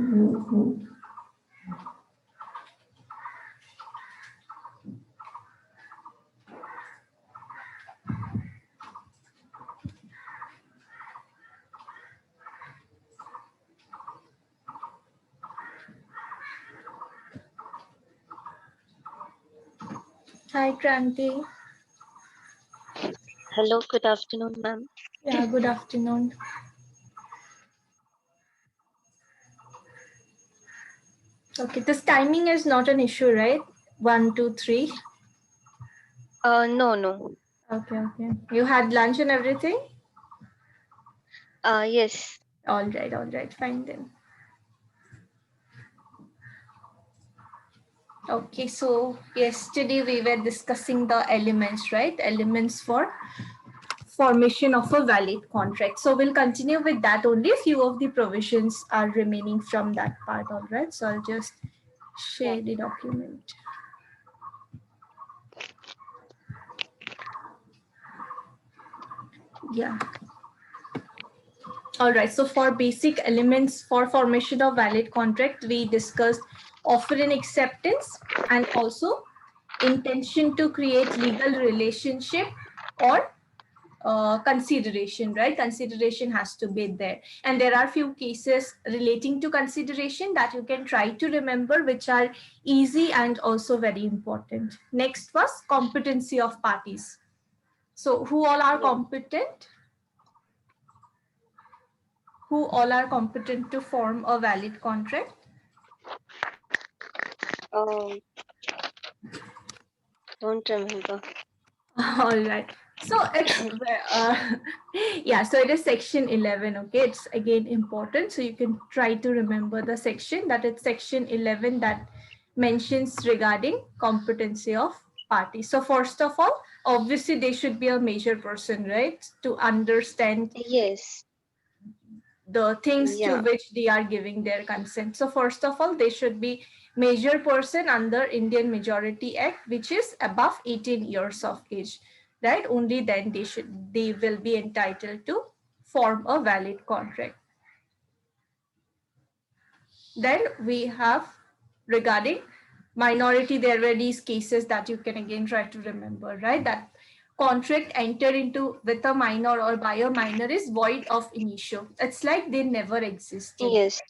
Hi, Kranti. Hello, good afternoon, ma'am. Yeah, good afternoon. Okay, this timing is not an issue, right? 1, 2, 3. No. Okay. You had lunch and everything? Yes. All right. Fine then. Okay, so yesterday we were discussing the elements, right? Elements for formation of a valid contract. So we'll continue with that only. Few of the provisions are remaining from that part, all right? So I'll just share the document. Yeah. All right, so for basic elements for formation of valid contract, we discussed offer and acceptance and also intention to create legal relationship or consideration, right? Consideration has to be there. And there are few cases relating to consideration that you can try to remember, which are easy and also very important. Next was competency of parties. So who all are competent? Who all are competent to form a valid contract? Don't remember. All right. So it's yeah. So it is section 11. Okay, it's again important. So you can try to remember the section. That it's section 11 that mentions regarding competency of parties. So first of all, obviously they should be a major person, right, to understand Yes. the things to Yeah. which they are giving their consent. So first of all, they should be major person under Indian Majority Act, which is above 18 years of age, right? Only then they will be entitled to form a valid contract. Then we have regarding minority, there were these cases that you can again try to remember, right? That contract entered into with a minor or by a minor is void of initio. It's like they never existed. Yes.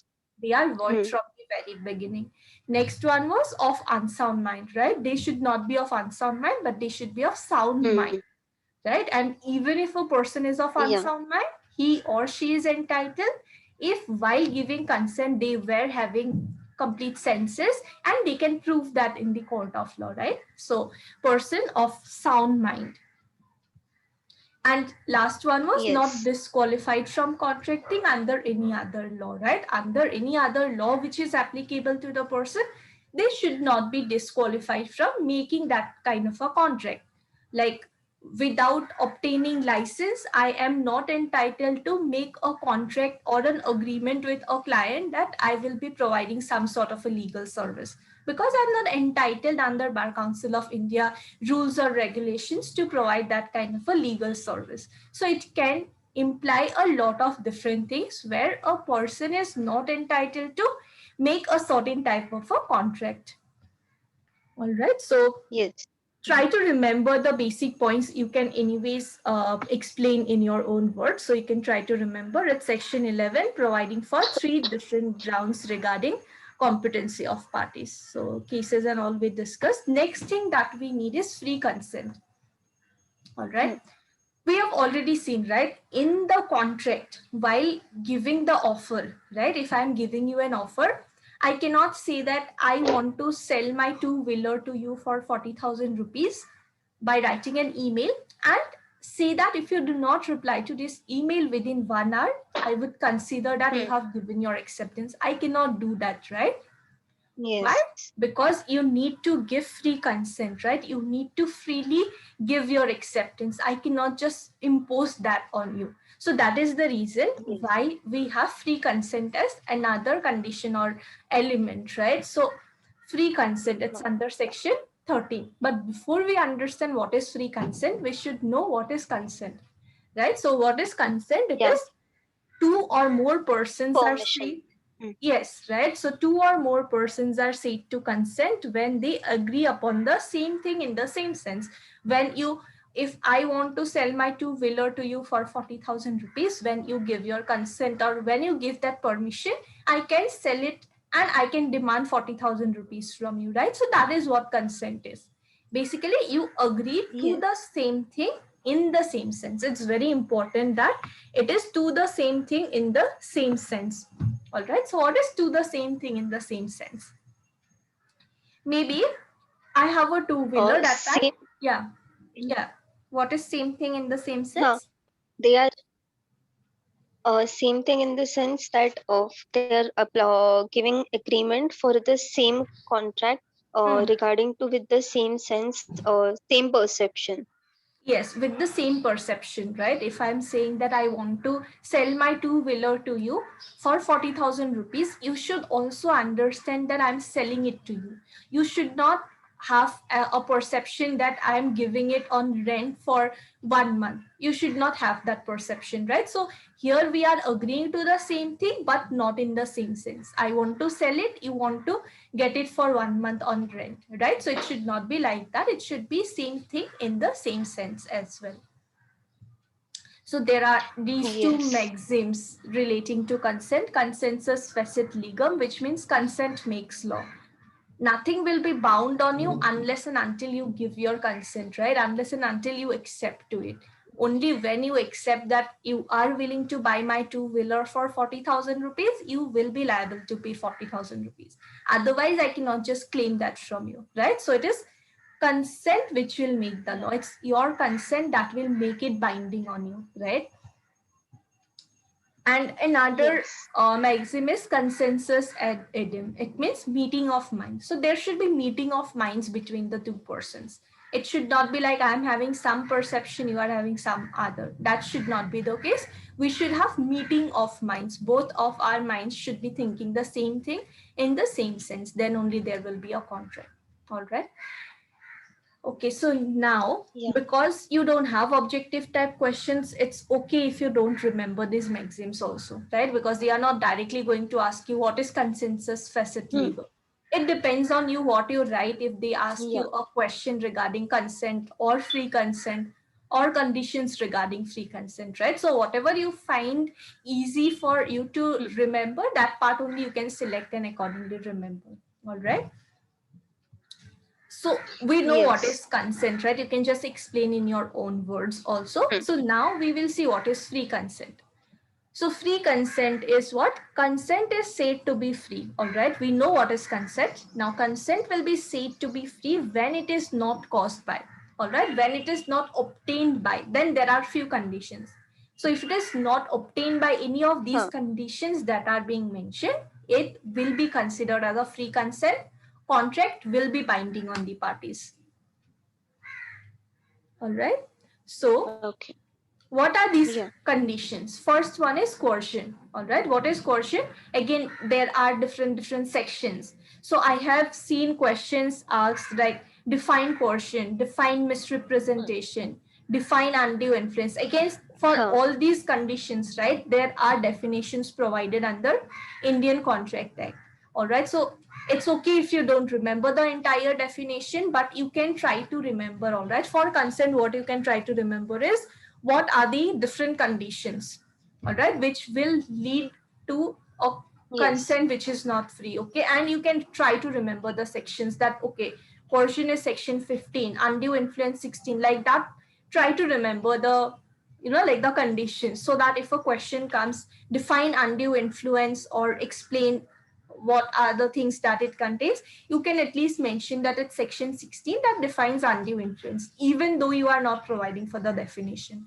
They are void from the very beginning. Next one was of unsound mind, right? They should not be of unsound mind, but they should be of sound mind, right? And even if a person is of unsound mind, he or she is entitled if while giving consent they were having complete senses and they can prove that in the court of law, right? So person of sound mind. And last one was not disqualified from contracting under any other law, right? Under any other law which is applicable to the person, they should not be disqualified from making that kind of a contract. Like without obtaining license, I am not entitled to make a contract or an agreement with a client that I will be providing some sort of a legal service, because I'm not entitled under Bar Council of India rules or regulations to provide that kind of a legal service. So it can imply a lot of different things where a person is not entitled to make a certain type of a contract. All right, so try to remember the basic points. You can anyways explain in your own words. So you can try to remember it's section 11 providing for 3 different grounds regarding competency of parties. So cases and all we discussed. Next thing that we need is free consent. All right. We have already seen, right, in the contract while giving the offer, right? If I'm giving you an offer, I cannot say that I want to sell my two-wheeler to you for 40,000 rupees by writing an email and say that if you do not reply to this email within 1 hour, I would consider that you have given your acceptance. I cannot do that, right? Why? Because you need to give free consent, right? You need to freely give your acceptance. I cannot just impose that on you. So that is the reason why we have free consent as another condition or element, right? So free consent, it's under section 13. But before we understand what is free consent, we should know what is consent, right? So what is consent? It is two or more persons are free. Yes, right? So two or more persons are said to consent when they agree upon the same thing in the same sense. If I want to sell my two-wheeler to you for 40,000 rupees, when you give your consent or when you give that permission, I can sell it and I can demand 40,000 rupees from you, right? So that is what consent is. Basically, you agree to the same thing in the same sense. It's very important that it is to the same thing in the same sense. All right. So what is to the same thing in the same sense? Maybe I have a two-wheeler that time. Same. Yeah. Yeah. What is same thing in the same Huh. sense? They are same thing in the sense that of they are giving agreement for the same contract Hmm. regarding to with the same sense or same perception. Yes, with the same perception, right? If I'm saying that I want to sell my two-wheeler to you for 40,000 rupees, you should also understand that I'm selling it to you. You should not have a perception that I'm giving it on rent for 1 month. You should not have that perception, right? So here we are agreeing to the same thing, but not in the same sense. I want to sell it, you want to get it for 1 month on rent, right? So it should not be like that. It should be same thing in the same sense as well. So there are these two Yes. maxims relating to consent: consensus facit legum, which means consent makes law. Nothing will be bound on you unless and until you give your consent, right? Unless and until you accept to it. Only when you accept that you are willing to buy my two-wheeler for 40,000 rupees, you will be liable to pay 40,000 rupees. Otherwise, I cannot just claim that from you, right? So it is consent which will make the law. It's your consent that will make it binding on you, right? And another Yes. maxim is consensus ad idem. It means meeting of minds. So there should be meeting of minds between the two persons. It should not be like I'm having some perception, you are having some other. That should not be the case. We should have meeting of minds. Both of our minds should be thinking the same thing in the same sense. Then only there will be a contract. All right. Okay, so now Yeah. because you don't have objective type questions, it's okay if you don't remember these maxims also, right? Because they are not directly going to ask you what is consensus facet legal. It depends on you what you write. If they ask Yeah. you a question regarding consent or free consent or conditions regarding free consent, right? So whatever you find easy for you to remember, that part only you can select and accordingly remember. All right. So we know what Yes. is consent, right? You can just explain in your own words also. So now we will see what is free consent. So free consent is what? Consent is said to be free. All right. We know what is consent. Now consent will be said to be free when it is not caused by. All right. When it is not obtained by, then there are few conditions. So if it is not obtained by any of these conditions that are being mentioned, it will be considered as a free consent. Contract will be binding on the parties. All right. So Okay. what are these Yeah. conditions? First one is coercion. All right. What is coercion? Again, there are different sections. So I have seen questions asked like define coercion, define misrepresentation, define undue influence. Again, for all these conditions, right, there are definitions provided under Indian Contract Act. All right. So it's okay if you don't remember the entire definition, but you can try to remember. All right. For consent, what you can try to remember is what are the different conditions, all right, which will lead to a Yes. consent which is not free. Okay. And you can try to remember the sections that, okay, coercion is section 15, undue influence 16, like that. Try to remember the, like the conditions, so that if a question comes, define undue influence or explain what are the things that it contains, you can at least mention that it's section 16 that defines undue influence, even though you are not providing for the definition,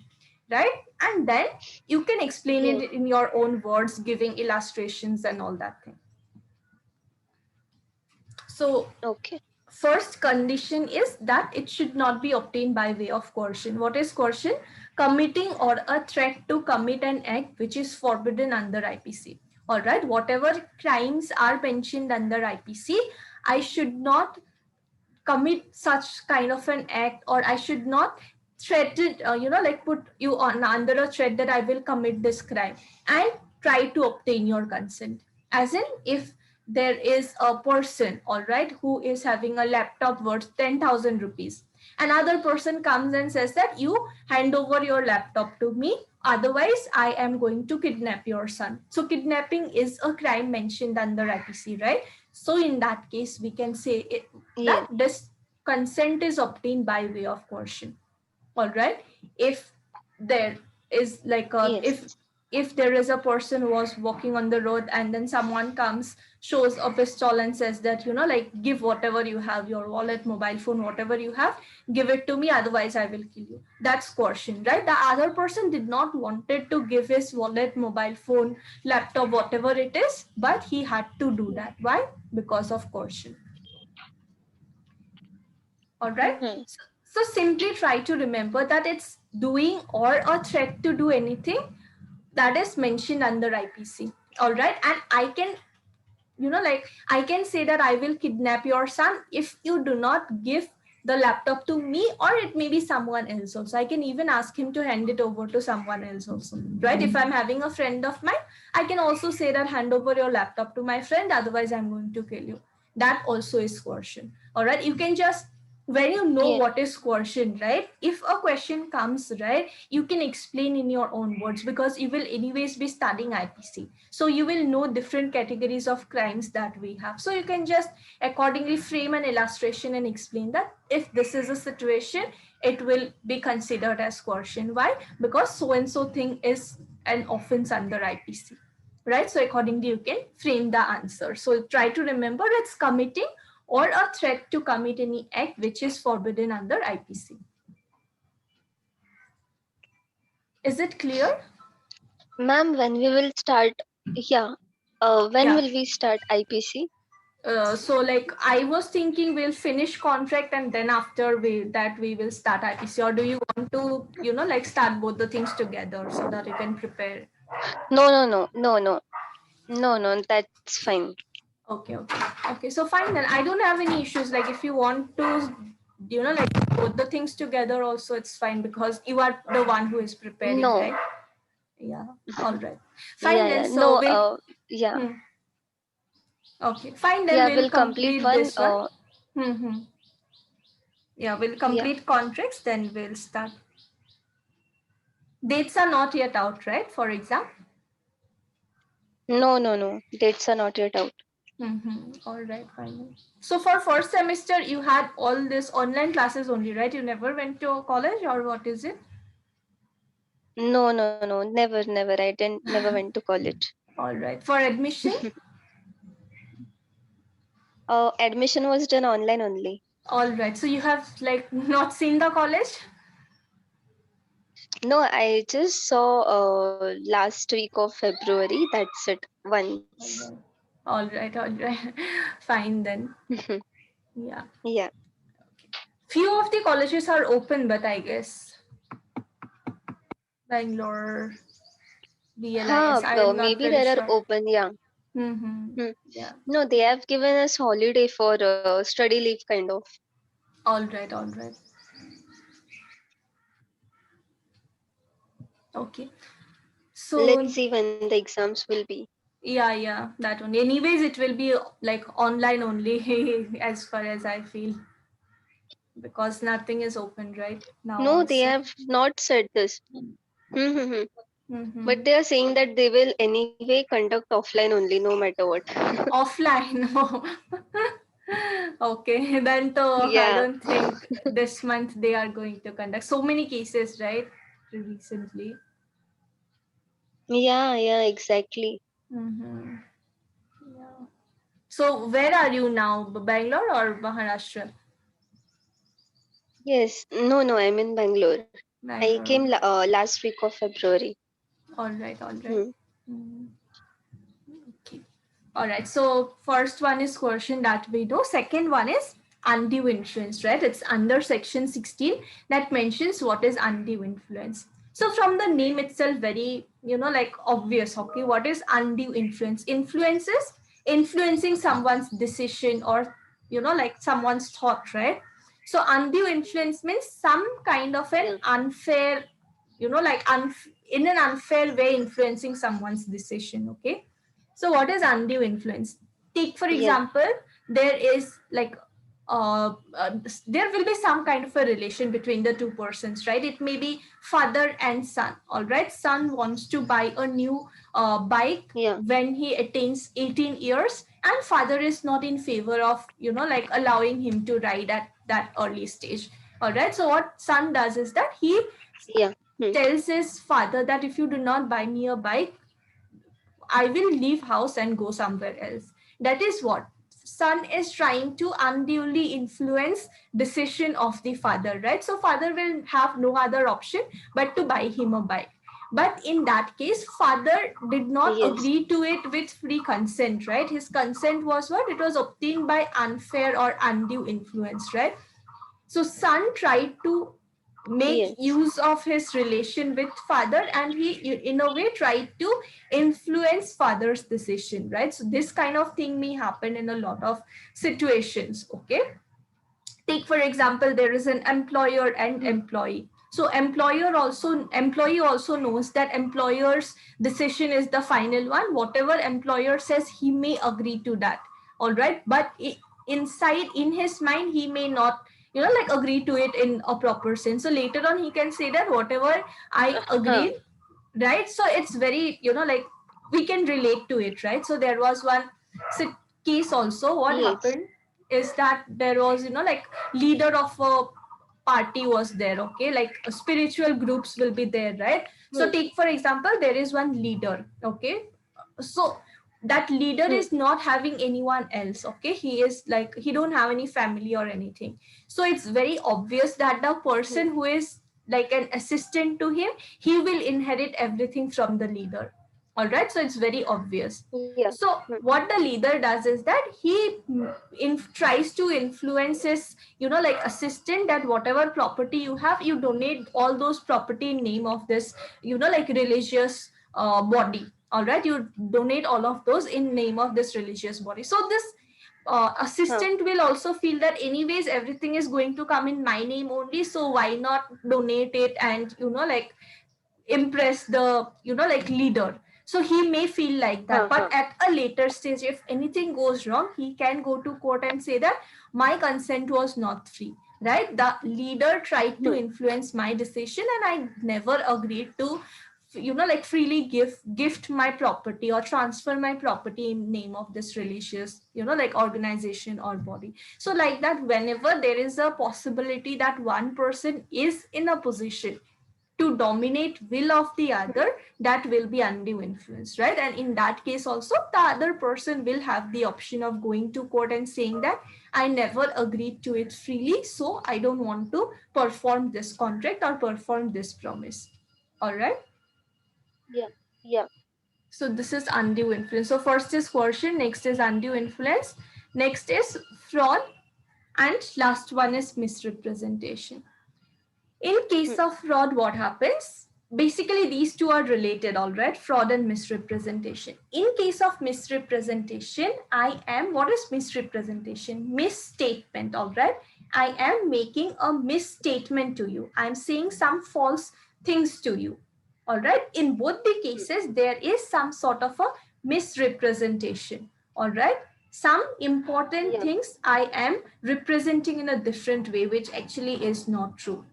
right? And then you can explain Yes. it in your own words, giving illustrations and all that thing. So Okay. first condition is that it should not be obtained by way of coercion. What is coercion? Committing or a threat to commit an act which is forbidden under IPC. All right, whatever crimes are mentioned under IPC, I should not commit such kind of an act, or I should not threaten, like put you on under a threat that I will commit this crime and try to obtain your consent. As in, if there is a person, all right, who is having a laptop worth 10,000 rupees, another person comes and says that you hand over your laptop to me, otherwise I am going to kidnap your son. So kidnapping is a crime mentioned under IPC, right? So in that case, we can say that this consent is obtained by way of coercion. All right. If there is like a, if there is a person who was walking on the road and then someone comes, shows a pistol and says that, you know, like, give whatever you have, your wallet, mobile phone, whatever you have, give it to me, otherwise I will kill you. That's coercion, right? The other person did not wanted to give his wallet, mobile phone, laptop, whatever it is, but he had to do that. Why? Because of coercion. All right. So simply try to remember that it's doing or a threat to do anything that is mentioned under IPC. All right. And I can, you know, like, I can say that I will kidnap your son if you do not give the laptop to me, or it may be someone else also. I can even ask him to hand it over to someone else also, right? If I'm having a friend of mine, I can also say that hand over your laptop to my friend, otherwise I'm going to kill you. That also is coercion. All right. You can just, when you know what is coercion, right? If a question comes, right, you can explain in your own words, because you will anyways be studying IPC. So you will know different categories of crimes that we have. So you can just accordingly frame an illustration and explain that if this is a situation, it will be considered as coercion. Why? Because so-and-so thing is an offense under IPC, right? So accordingly, you can frame the answer. So try to remember it's committing or a threat to commit any act which is forbidden under IPC. Is it clear? Ma'am, when we will start, when will we start IPC? So like, I was thinking we'll finish contract and then after we will start IPC, or do you want to, you know, like, start both the things together so that you can prepare? No, that's fine. Okay, so fine then. I don't have any issues. Like, if you want to, you know, like, both the things together also, it's fine, because you are the one who is preparing, right? Yeah. All right. Fine then. So we'll okay, fine then. We'll complete this one. Yeah, we'll complete contracts, then we'll start. Dates are not yet out, right, for exam? No. Dates are not yet out. All right, fine. So for first semester, you had all this online classes only, right? You never went to college, or what is it? No. Never. I never went to college. All right. For admission? Admission was done online only. All right. So you have, like, not seen the college? No, I just saw last week of February. That's it. Once. All right. Fine then. Yeah. Few of the colleges are open, but I guess Bangalore, BLIS, maybe there are open. Yeah. No, they have given us holiday for study leave, kind of. All right. Okay. So let's see when the exams will be. Yeah, that one. Anyways, it will be like online only as far as I feel, because nothing is open right now. No, also. they have not said this. But they are saying that they will anyway conduct offline only, no matter what. Offline? Okay, then I don't think this month they are going to conduct. So many cases, right? Recently. Yeah, exactly. Yeah. So where are you now? Bangalore or Maharashtra? Yes, no, I'm in Bangalore. I came last week of February. All right. Okay. All right. So first one is coercion that we do. Second one is undue influence, right? It's under section 16 that mentions what is undue influence. So from the name itself, very, like, obvious. Okay, what is undue influence? Influence is influencing someone's decision or, like, someone's thought, right? So undue influence means some kind of an unfair, like in an unfair way influencing someone's decision. Okay. So what is undue influence? Take for example, there is like there will be some kind of a relation between the two persons, right? It may be father and son. All right, son wants to buy a new bike when he attains 18 years, and father is not in favor of, you know, like allowing him to ride at that early stage. All right, so what son does is that he tells his father that if you do not buy me a bike, I will leave house and go somewhere else. That is what son is trying to unduly influence decision of the father, right? So father will have no other option but to buy him a bike. But in that case, father did not agree to it with free consent, right? His consent was what? It was obtained by unfair or undue influence, right? So son tried to make use of his relation with father, and he in a way tried to influence father's decision, right? So this kind of thing may happen in a lot of situations. Okay, take for example, there is an employer and employee. So employee also knows that employer's decision is the final one. Whatever employer says, he may agree to that. All right, but inside in his mind, he may not, you know, like agree to it in a proper sense. So later on he can say that whatever I agreed, right? So it's very, you know, like we can relate to it, right? So there was one case also. What happened is that there was, you know, like leader of a party was there. Okay, like spiritual groups will be there, right? So take for example, there is one leader. Okay, so that leader is not having anyone else. Okay, he is like, he don't have any family or anything. So it's very obvious that the person who is like an assistant to him, he will inherit everything from the leader. All right, so it's very obvious. So what the leader does is that he tries to influence his, you know, like assistant, that whatever property you have, you donate all those property in name of this, you know, like religious body. All right, you donate all of those in name of this religious body. So this assistant will also feel that anyways everything is going to come in my name only, so why not donate it and, you know, like impress the, you know, like leader. So he may feel like that, but at a later stage, if anything goes wrong, he can go to court and say that my consent was not free, right? The leader tried to influence my decision and I never agreed to, you know, like freely gift my property or transfer my property in name of this religious, you know, like organization or body. So like that, whenever there is a possibility that one person is in a position to dominate will of the other, that will be undue influence, right? And in that case also, the other person will have the option of going to court and saying that I never agreed to it freely, so I don't want to perform this contract or perform this promise. All right. So this is undue influence. So first is coercion, next is undue influence, next is fraud, and last one is misrepresentation. In case of fraud, what happens? Basically, these two are related, all right? Fraud and misrepresentation. In case of misrepresentation, what is misrepresentation? Misstatement, all right? I am making a misstatement to you. I'm saying some false things to you, all right? In both the cases, there is some sort of a misrepresentation, all right? Some important things I am representing in a different way, which actually is not true.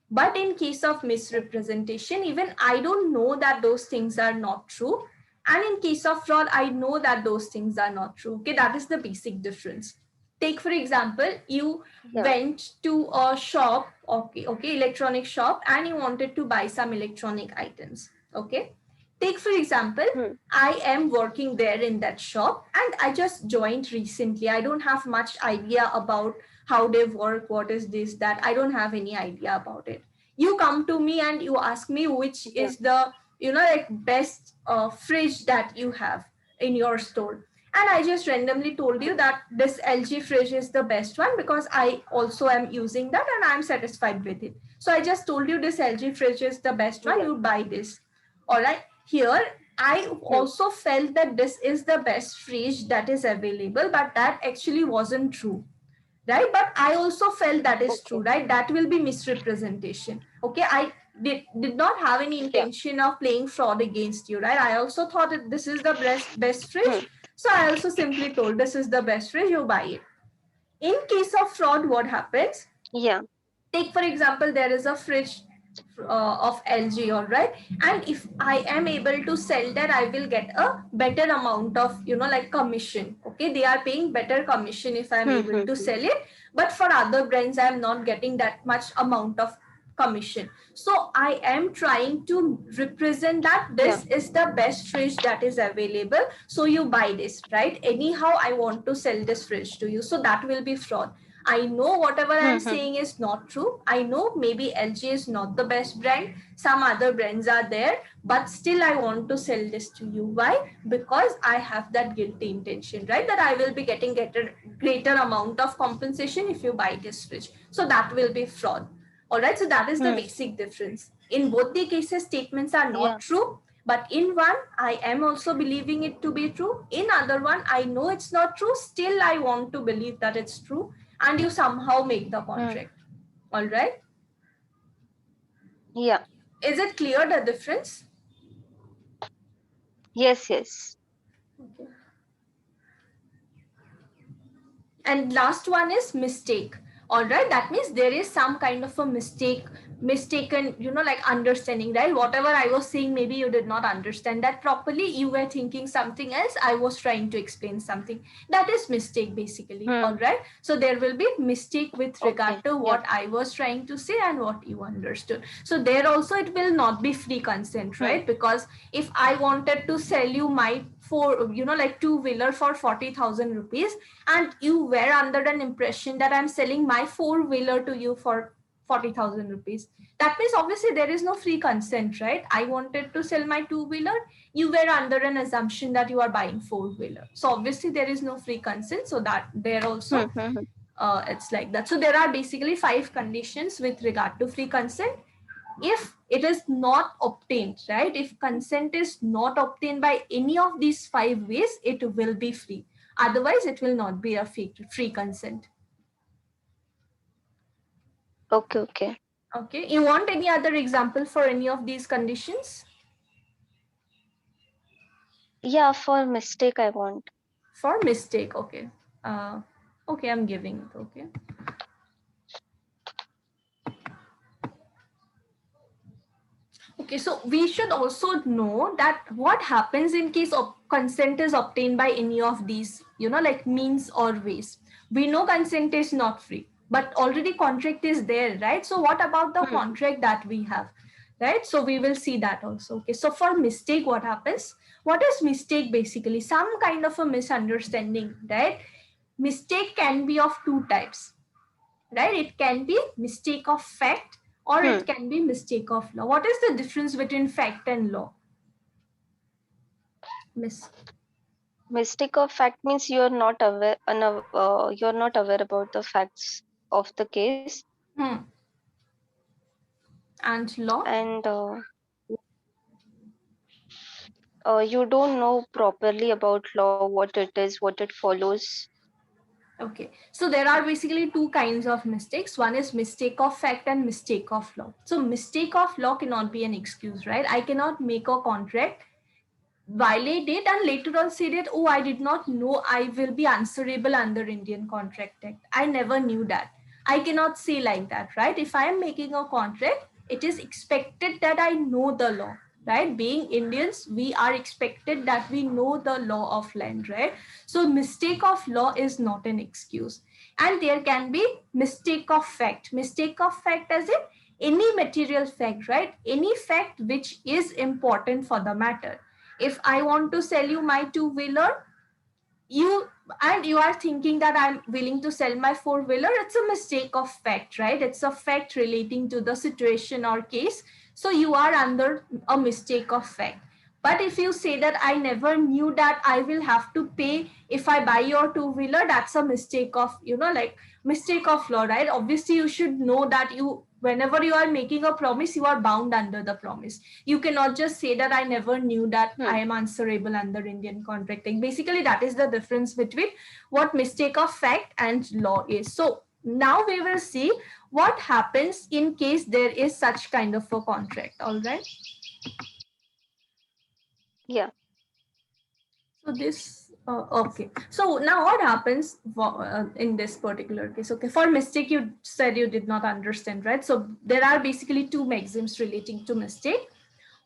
But in case of misrepresentation, even I don't know that those things are not true. And in case of fraud, I know that those things are not true. Okay, that is the basic difference. Take for example, you went to a shop, okay, electronic shop, and you wanted to buy some electronic items. Okay. Take for example, I am working there in that shop and I just joined recently. I don't have much idea about how they work, what is this, that. I don't have any idea about it. You come to me and you ask me which is the, you know, like best fridge that you have in your store. And I just randomly told you that this LG fridge is the best one because I also am using that and I'm satisfied with it. So I just told you this LG fridge is the best one, you buy this. All right. Here, I also felt that this is the best fridge that is available, but that actually wasn't true, right? But I also felt that is true, right? That will be misrepresentation. Okay, I did not have any intention of playing fraud against you, right? I also thought that this is the best fridge. So I also simply told this is the best fridge, you buy it. In case of fraud, what happens? Yeah. Take for example, there is a fridge of LG, all right, and if I am able to sell that, I will get a better amount of, you know, like commission. Okay, they are paying better commission if I am able to sell it, but for other brands I am not getting that much amount of commission. So I am trying to represent that this is the best fridge that is available, so you buy this, right? Anyhow I want to sell this fridge to you, so that will be fraud. I know whatever I'm saying is not true. I know maybe LG is not the best brand. Some other brands are there, but still I want to sell this to you. Why? Because I have that guilty intention, right? That I will be getting greater amount of compensation if you buy this fridge. So that will be fraud. All right. So that is the basic difference. In both the cases, statements are not true. But in one, I am also believing it to be true. In other one, I know it's not true. Still, I want to believe that it's true. And you somehow make the contract. All right. Yeah. Is it clear the difference? Yes. Okay. And last one is mistake. All right, that means there is some kind of a mistaken, you know, like understanding, right? Whatever I was saying, maybe you did not understand that properly, you were thinking something else, I was trying to explain something. That is mistake basically. All right, so there will be mistake with regard to what I was trying to say and what you understood. So there also it will not be free consent, right? Because if I wanted to sell you my two-wheeler for 40,000 rupees, and you were under an impression that I'm selling my four-wheeler to you for 40,000 rupees, that means obviously there is no free consent, right? I wanted to sell my two-wheeler, you were under an assumption that you are buying four-wheeler, so obviously there is no free consent. So that there also it's like that. So there are basically 5 conditions with regard to free consent. If it is not obtained, right, if consent is not obtained by any of these 5 ways, it will be free. Otherwise it will not be a free consent. Okay. You want any other example for any of these conditions? Yeah, for mistake I want. For mistake, okay. I'm giving it. Okay, so we should also know that what happens in case of consent is obtained by any of these, like means or ways. We know consent is not free, but already contract is there, right? So what about the contract that we have, right? So we will see that also. Okay, so for mistake, what happens? What is mistake basically? Some kind of a misunderstanding, right? Mistake can be of 2 types, right? It can be mistake of fact, or it can be mistake of law. What is the difference between fact and law? Mistake of fact means you're not aware about the facts of the case. And law? And you don't know properly about law, what it is, what it follows. Okay, so there are basically 2 kinds of mistakes. One is mistake of fact and mistake of law. So mistake of law cannot be an excuse, right? I cannot make a contract, violate it, and later on say that, oh, I did not know I will be answerable under Indian Contract Act. I never knew that. I cannot say like that, right? If I am making a contract, it is expected that I know the law, right? Being Indians, we are expected that we know the law of land, right? So mistake of law is not an excuse. And there can be mistake of fact. Mistake of fact as in any material fact, right? Any fact which is important for the matter. If I want to sell you my two-wheeler, you are thinking that I'm willing to sell my four-wheeler, it's a mistake of fact, right? It's a fact relating to the situation or case. So you are under a mistake of fact. But if you say that I never knew that I will have to pay if I buy your two-wheeler, that's a mistake of, mistake of law, right? Obviously, you should know that whenever you are making a promise, you are bound under the promise. You cannot just say that I never knew that I am answerable under Indian contracting. Basically, that is the difference between what mistake of fact and law is. So Now we will see what happens in case there is such kind of a contract. All right. Yeah. So this, okay. So now what happens in this particular case? Okay, for mistake, you said you did not understand, right? So there are basically two maxims relating to mistake.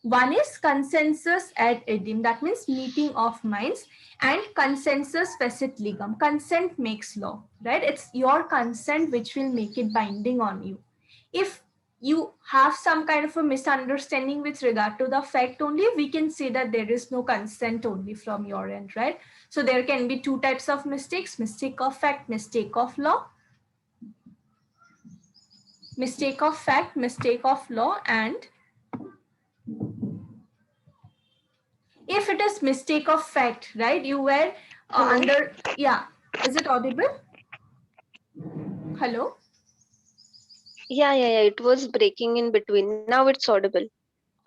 One is consensus ad idem, that means meeting of minds, and consensus facit legum. Consent makes law, right? It's your consent which will make it binding on you. If you have some kind of a misunderstanding with regard to the fact only, we can say that there is no consent only from your end, right? So there can be two types of mistakes: mistake of fact, mistake of law. Mistake of fact, mistake of law. And if it is mistake of fact, right, you were under, yeah, is it audible? Hello? Yeah. It was breaking in between. Now it's audible.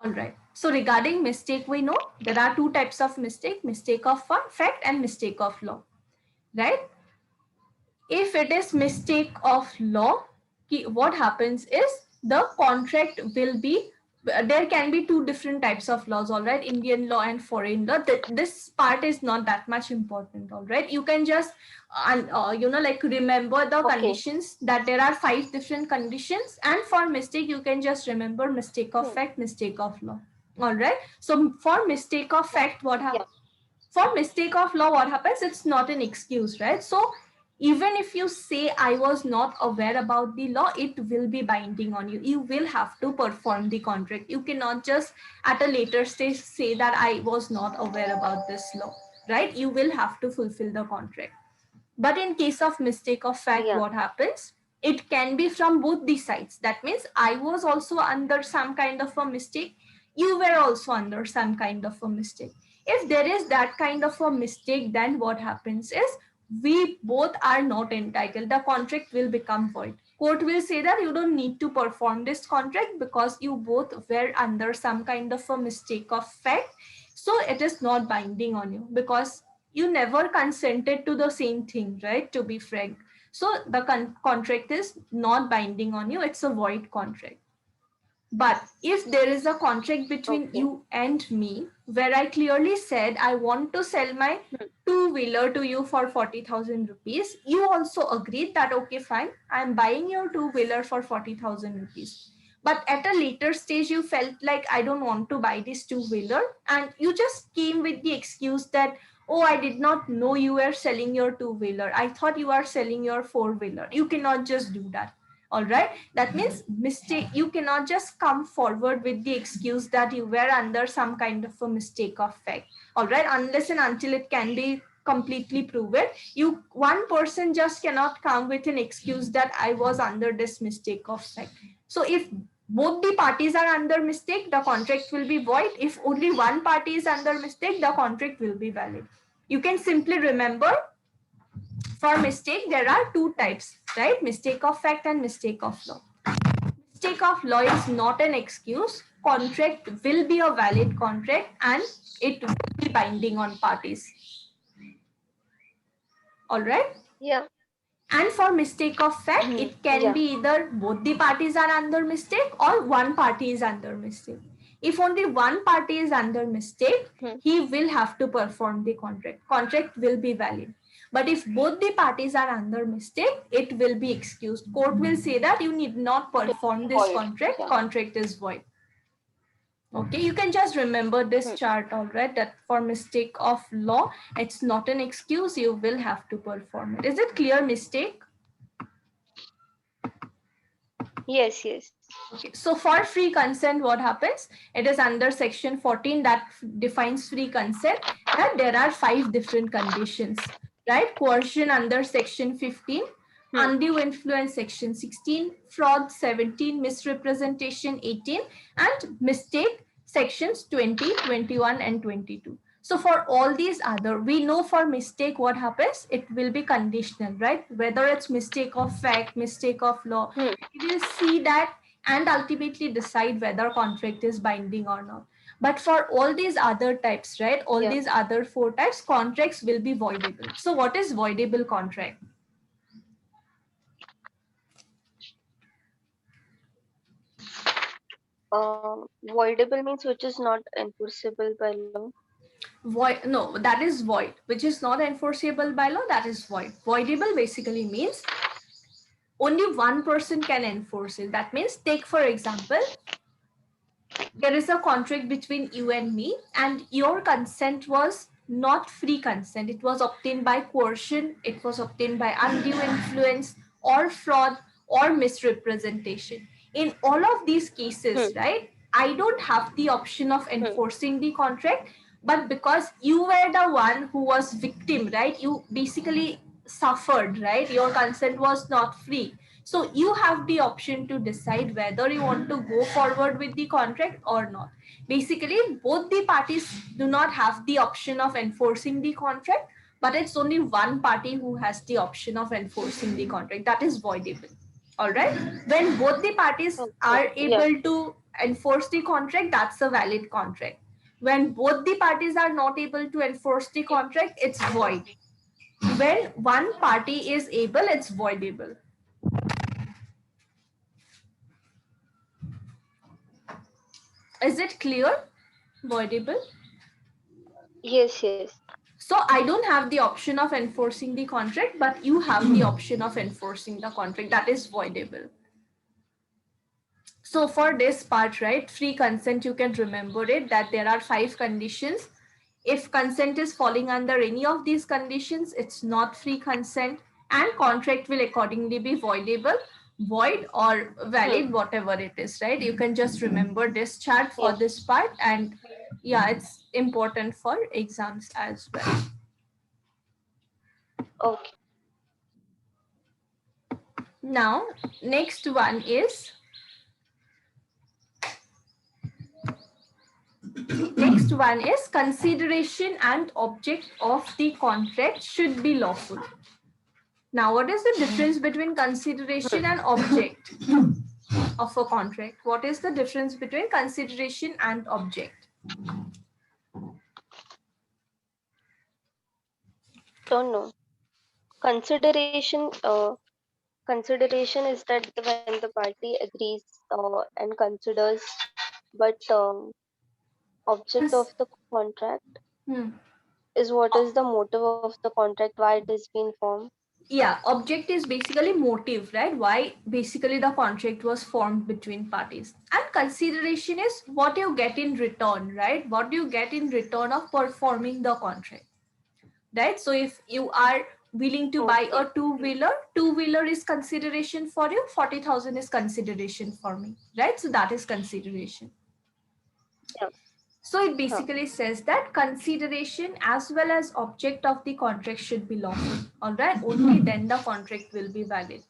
All right. So regarding mistake, we know there are two types of mistake: mistake of fact and mistake of law, right? If it is mistake of law, what happens is the contract will be, there can be two different types of laws, all right, Indian law and foreign law. This part is not that much important, all right. You can just like remember the conditions, that there are 5 different conditions, and for mistake you can just remember mistake of fact, mistake of law. All right. So for mistake of fact, what happens? For mistake of law, what happens? It's not an excuse, right? So even if you say I was not aware about the law, it will be binding on you. You will have to perform the contract. You cannot just at a later stage say that I was not aware about this law, right? You will have to fulfill the contract. But in case of mistake of fact, what happens? It can be from both the sides. That means I was also under some kind of a mistake. You were also under some kind of a mistake. If there is that kind of a mistake, then what happens is we both are not entitled. The contract will become void. Court will say that you don't need to perform this contract because you both were under some kind of a mistake of fact. So it is not binding on you because you never consented to the same thing, right? To be frank. So the contract is not binding on you. It's a void contract. But if there is a contract between you and me, where I clearly said I want to sell my two-wheeler to you for 40,000 rupees, you also agreed that, okay, fine, I'm buying your two-wheeler for 40,000 rupees. But at a later stage, you felt like I don't want to buy this two-wheeler, and you just came with the excuse that, oh, I did not know you were selling your two-wheeler. I thought you are selling your four-wheeler. You cannot just do that. All right. That means mistake. You cannot just come forward with the excuse that you were under some kind of a mistake of fact. All right. Unless and until it can be completely proven, one person just cannot come with an excuse that I was under this mistake of fact. So if both the parties are under mistake, the contract will be void. If only one party is under mistake, the contract will be valid. You can simply remember, for mistake, there are two types, right? Mistake of fact and mistake of law. Mistake of law is not an excuse. Contract will be a valid contract and it will be binding on parties. All right? Yeah. And for mistake of fact, it can be either both the parties are under mistake or one party is under mistake. If only one party is under mistake, he will have to perform the contract. Contract will be valid. But if both the parties are under mistake, it will be excused. Court will say that you need not perform this contract. Contract is void. Okay, you can just remember this chart, all right, that for mistake of law, it's not an excuse. You will have to perform it. Is it clear, mistake? Yes. Okay, so for free consent, what happens? It is under section 14 that defines free consent, and there are 5 different conditions, right? Coercion under section 15, undue influence section 16, fraud 17, misrepresentation 18, and mistake sections 20, 21, and 22. So for all these other, we know for mistake what happens, it will be conditional, right? Whether it's mistake of fact, mistake of law, you will see that and ultimately decide whether contract is binding or not. But for all these other types, right, all these other 4 types, contracts will be voidable. So what is voidable contract? Voidable means which is not enforceable by law. Void, no, that is void, which is not enforceable by law, that is void. Voidable basically means only one person can enforce it. That means, take for example, there is a contract between you and me, and your consent was not free consent. It was obtained by coercion, it was obtained by undue influence or fraud or misrepresentation. In all of these cases, right, I don't have the option of enforcing the contract, but because you were the one who was victim, right, you basically suffered, right, your consent was not free. So you have the option to decide whether you want to go forward with the contract or not. Basically, both the parties do not have the option of enforcing the contract, but it's only one party who has the option of enforcing the contract. That is voidable. All right. When both the parties are able to enforce the contract, that's a valid contract. When both the parties are not able to enforce the contract, it's void. When one party is able, it's voidable. Is it clear? Voidable? Yes, yes. So I don't have the option of enforcing the contract, but you have the option of enforcing the contract. That is voidable. So for this part, right, free consent, you can remember it that there are 5 conditions. If consent is falling under any of these conditions, it's not free consent, and contract will accordingly be voidable, void, or valid, whatever it is, right? You can just remember this chart for this part, and yeah, it's important for exams as well. Okay. Now, next one is consideration and object of the contract should be lawful. Now, what is the difference between consideration and object of a contract? What is the difference between consideration and object? Don't know. Consideration. Consideration is that when the party agrees and considers, but object of the contract is what is the motive of the contract, why it is being formed. Yeah, object is basically motive, right? Why basically the contract was formed between parties. And consideration is what you get in return, right? What do you get in return of performing the contract, right? So if you are willing to buy a two-wheeler is consideration for you, 40,000 is consideration for me, right? So that is consideration. Yeah. So it basically says that consideration as well as object of the contract should be lawful. All right, only then the contract will be valid.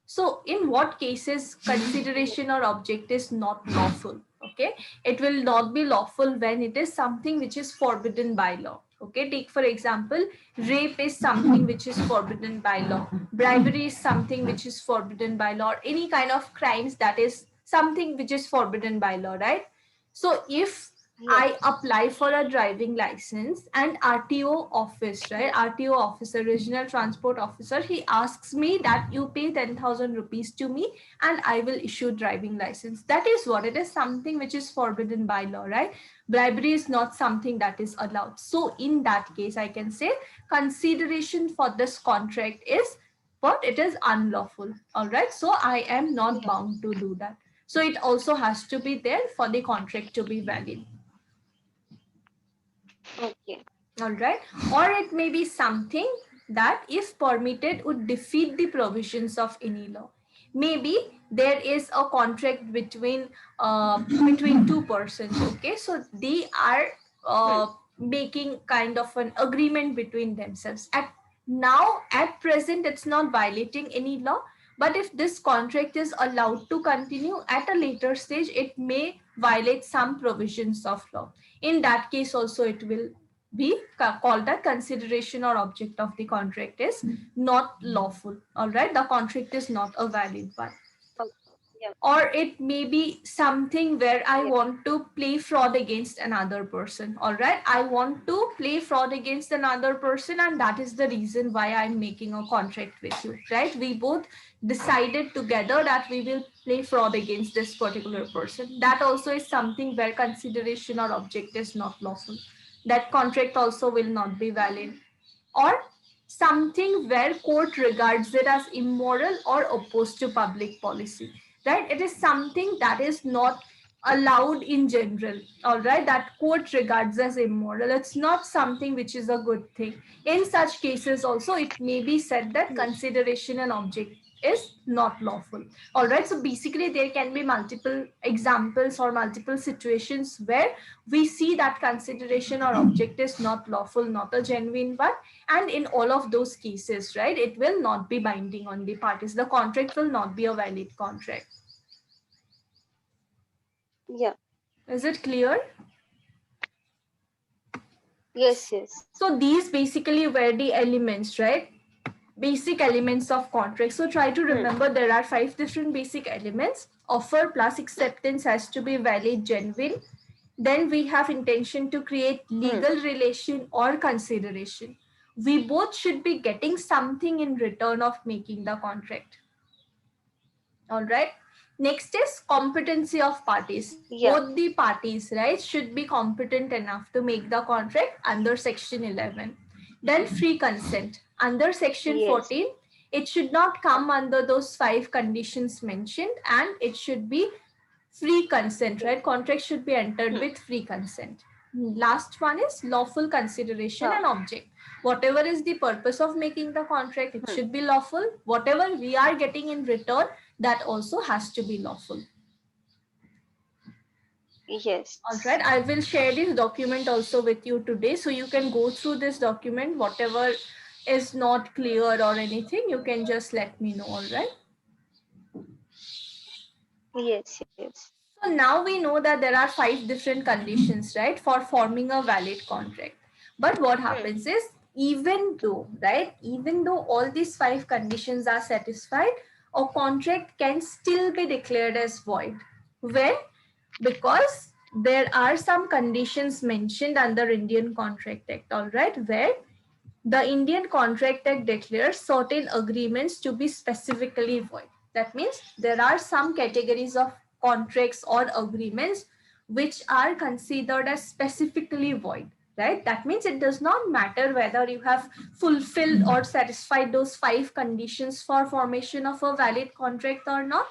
So in what cases consideration or object is not lawful? Okay, it will not be lawful when it is something which is forbidden by law. Okay, take for example, rape is something which is forbidden by law. Bribery is something which is forbidden by law. Or any kind of crimes that is something which is forbidden by law, right? So if I apply for a driving license and RTO office, right? RTO officer, regional transport officer, he asks me that you pay 10,000 rupees to me and I will issue driving license. That is what it is, something which is forbidden by law, right? Bribery is not something that is allowed. So in that case, I can say consideration for this contract is, but it is unlawful. All right. So I am not bound to do that. So it also has to be there for the contract to be valid. Okay. All right. Or it may be something that, if permitted, would defeat the provisions of any law. Maybe there is a contract between two persons. Okay, so they are making kind of an agreement between themselves. At present, it's not violating any law. But if this contract is allowed to continue at a later stage, it may violate some provisions of law. In that case, also it will be called that consideration or object of the contract is not lawful. All right, the contract is not a valid one. or it may be something where I Yeah. want to play fraud against another person. All right, I want to play fraud against another person, and that is the reason why I'm making a contract with you, right? We both decided together that we will play fraud against this particular person. That also is something where consideration or object is not lawful. That contract also will not be valid. Or something where court regards it as immoral or opposed to public policy, right? It is something that is not allowed in general, all right, that court regards as immoral. It's not something which is a good thing. In such cases also it may be said that consideration and object is not lawful. All right, so basically there can be multiple examples or multiple situations where we see that consideration or object is not lawful, not a genuine one, and in all of those cases, right, it will not be binding on the parties. The contract will not be a valid contract. Yeah. Is it clear? Yes. Yes. So these basically were the elements, right? Basic elements of contract. So try to remember there are 5 different basic elements. Offer plus acceptance has to be valid, genuine. Then we have intention to create legal relation or consideration. We both should be getting something in return of making the contract. All right. Next is competency of parties. Yeah. Both the parties, right, should be competent enough to make the contract under section 11. Then free consent. Under section Yes. 14, it should not come under those 5 conditions mentioned, and it should be free consent, right? Contract should be entered with free consent. Last one is lawful consideration and object. Whatever is the purpose of making the contract, it should be lawful. Whatever we are getting in return, that also has to be lawful. Yes. All right, I will share this document also with you today, so you can go through this document. Whatever is not clear or anything, you can just let me know. All right. Yes. Yes. So now we know that there are 5 different conditions, right, for forming a valid contract. But what happens is, even though, right, even though all these 5 conditions are satisfied, a contract can still be declared as void. When? Because there are some conditions mentioned under Indian Contract Act, all right, where the Indian Contract Act declares certain agreements to be specifically void. That means there are some categories of contracts or agreements which are considered as specifically void, right? That means it does not matter whether you have fulfilled or satisfied those 5 conditions for formation of a valid contract or not.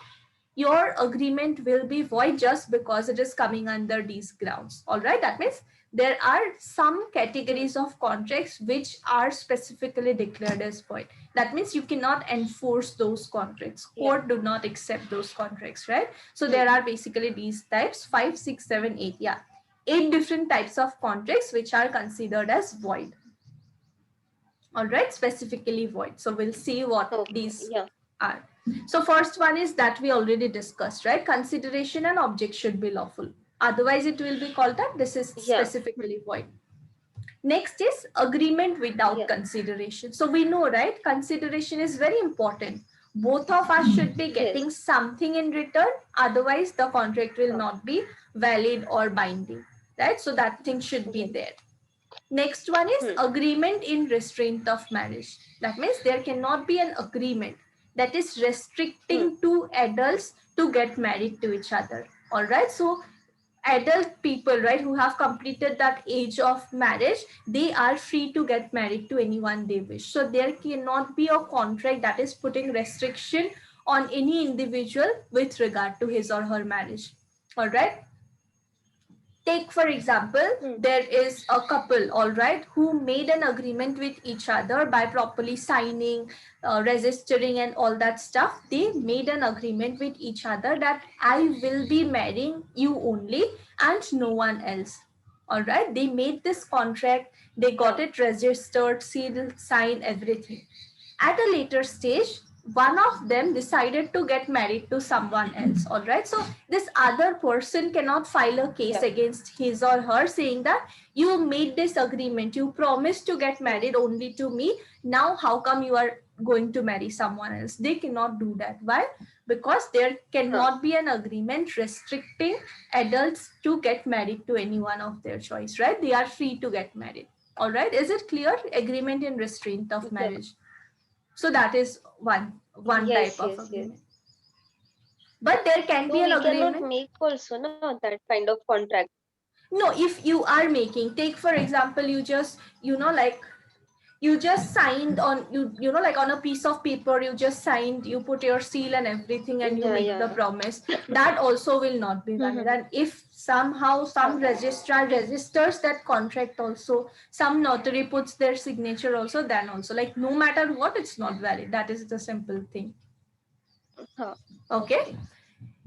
Your agreement will be void just because it is coming under these grounds. All right, that means there are some categories of contracts which are specifically declared as void. That means you cannot enforce those contracts. Court do not accept those contracts, right? So there are basically these types, 5, 6, 7, 8. Yeah, 8 different types of contracts which are considered as void. All right, specifically void. So we'll see what these are. So first one is that we already discussed, right? Consideration and object should be lawful. Otherwise, it will be called that this is specifically void. Next is agreement without consideration. So we know, right? Consideration is very important. Both of us should be getting something in return. Otherwise, the contract will not be valid or binding, right? So that thing should be there. Next one is agreement in restraint of marriage. That means there cannot be an agreement that is restricting two adults to get married to each other. All right. So adult people, right, who have completed that age of marriage, they are free to get married to anyone they wish. So there cannot be a contract that is putting restriction on any individual with regard to his or her marriage. All right. Take, for example, there is a couple, all right, who made an agreement with each other by properly signing, registering, and all that stuff. They made an agreement with each other that I will be marrying you only and no one else. All right, they made this contract, they got it registered, sealed, signed, everything. At a later stage, one of them decided to get married to someone else, all right? So this other person cannot file a case against his or her saying that you made this agreement, you promised to get married only to me, now how come you are going to marry someone else? They cannot do that. Why? Because there cannot be an agreement restricting adults to get married to anyone of their choice, right? They are free to get married. All right, is it clear? Agreement in restraint of marriage. So that is one type Yes, of yes, yes. agreement. But there can be So an we cannot agreement. make also no that kind of contract. No, if you are making, take for example, you just, like you just signed on, like on a piece of paper, you just signed, you put your seal and everything and you Yeah, make the yeah. promise, that also will not be valid. Mm-hmm. And if somehow some registrar registers that contract also, some notary puts their signature also, then also, like no matter what, it's not valid. That is the simple thing. Okay.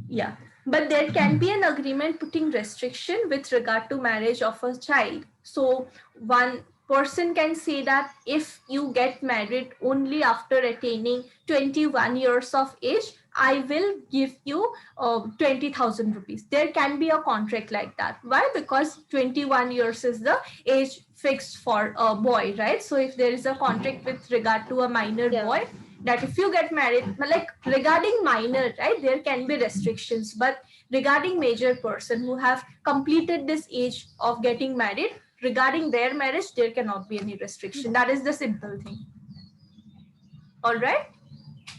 Yeah, but there can be an agreement putting restriction with regard to marriage of a child. So one person can say that if you get married only after attaining 21 years of age, I will give you 20,000 rupees. There can be a contract like that. Why? Because 21 years is the age fixed for a boy, right? So if there is a contract with regard to a minor boy, that if you get married, like regarding minor, right, there can be restrictions, but regarding major person who have completed this age of getting married, regarding their marriage, there cannot be any restriction. That is the simple thing. All right.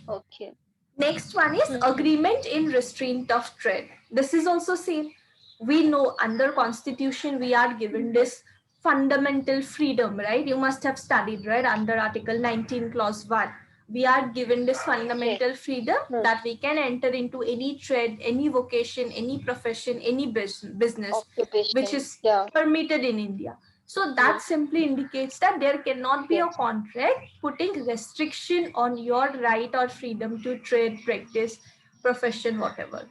Okay. Next one is agreement in restraint of trade. This is also same. We know under constitution we are given this fundamental freedom, right? You must have studied, right? Under article 19 clause 1, we are given this fundamental freedom that we can enter into any trade, any vocation, any profession, any business which Occupation. is Yeah. permitted in India. So that simply indicates that there cannot be a Yes. contract putting restriction on your right or freedom to trade, practice, profession, whatever,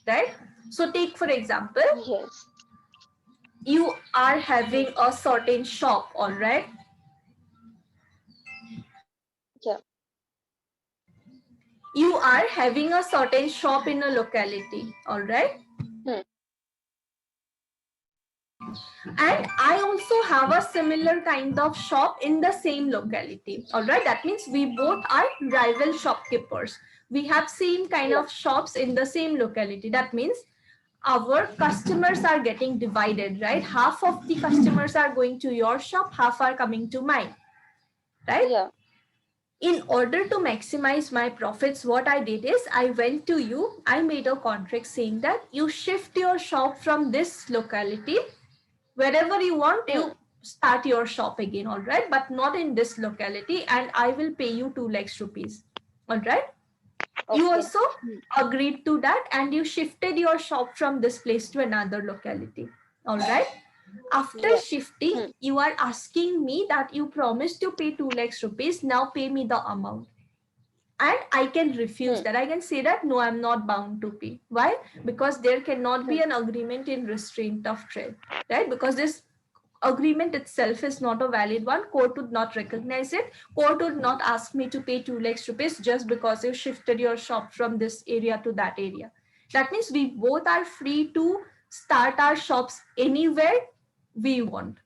right? So take for example, Yes. you are having a certain shop, all right? Yeah. You are having a certain shop in a locality, all right? And I also have a similar kind of shop in the same locality, all right? That means we both are rival shopkeepers. We have same kind of shops in the same locality. That means our customers are getting divided, right? Half of the customers are going to your shop, half are coming to mine, right? Yeah. In order to maximize my profits, what I did is I went to you, I made a contract saying that you shift your shop from this locality, wherever you want, you start your shop again, all right? But not in this locality, and I will pay you 2 lakhs rupees, all right? You also agreed to that and you shifted your shop from this place to another locality, all right? After shifting, you are asking me that you promised to pay 2 lakhs rupees, now pay me the amount. And I can refuse that. I can say that no, I'm not bound to pay. Why? Because there cannot be an agreement in restraint of trade, right? Because this agreement itself is not a valid one. Court would not recognize it. Court would not ask me to pay 2 lakhs rupees just because you shifted your shop from this area to that area. That means we both are free to start our shops anywhere we want.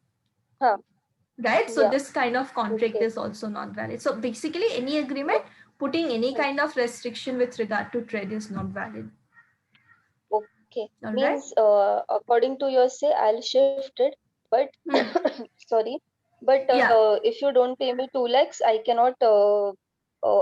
Right? So this kind of contract is also not valid. So basically any agreement putting any kind of restriction with regard to trade is not valid. Okay. All right. Means according to your say, I'll shift it, but sorry, but if you don't pay me 2 lakhs, I cannot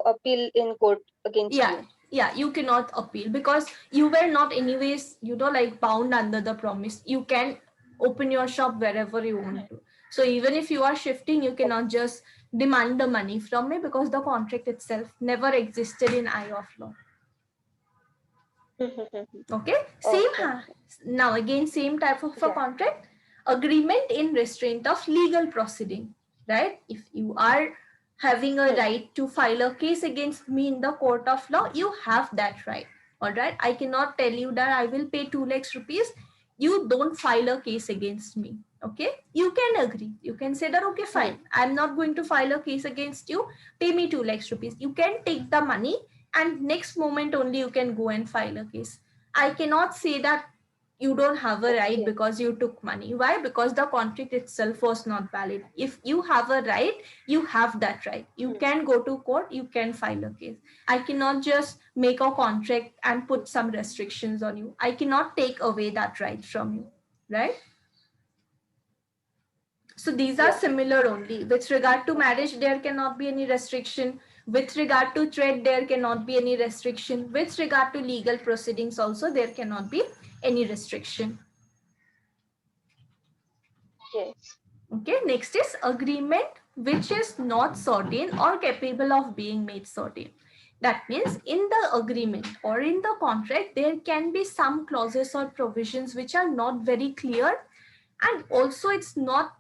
appeal in court against you. Yeah, you cannot appeal because you were not anyways, like bound under the promise. You can open your shop wherever you want to. So even if you are shifting, you cannot just demand the money from me because the contract itself never existed in eye of law. Okay, now again same type of a contract, agreement in restraint of legal proceeding, right? If you are having a right to file a case against me in the court of law, you have that right, all right? I cannot tell you that I will pay 2 lakhs rupees, you don't file a case against me. Okay, you can agree, you can say that okay fine, I'm not going to file a case against you, pay me 2 lakhs rupees. You can take the money and next moment only you can go and file a case. I cannot say that you don't have a right Okay. because you took money. Why? Because the contract itself was not valid. If you have a right, you have that right. You can go to court, you can file a case. I cannot just make a contract and put some restrictions on you. I cannot take away that right from you, right? So these are Yeah. similar only. With regard to marriage, there cannot be any restriction. With regard to trade, there cannot be any restriction. With regard to legal proceedings also, there cannot be any restriction. Yes. Okay, next is agreement which is not certain or capable of being made certain. That means in the agreement or in the contract, there can be some clauses or provisions which are not very clear, and also it's not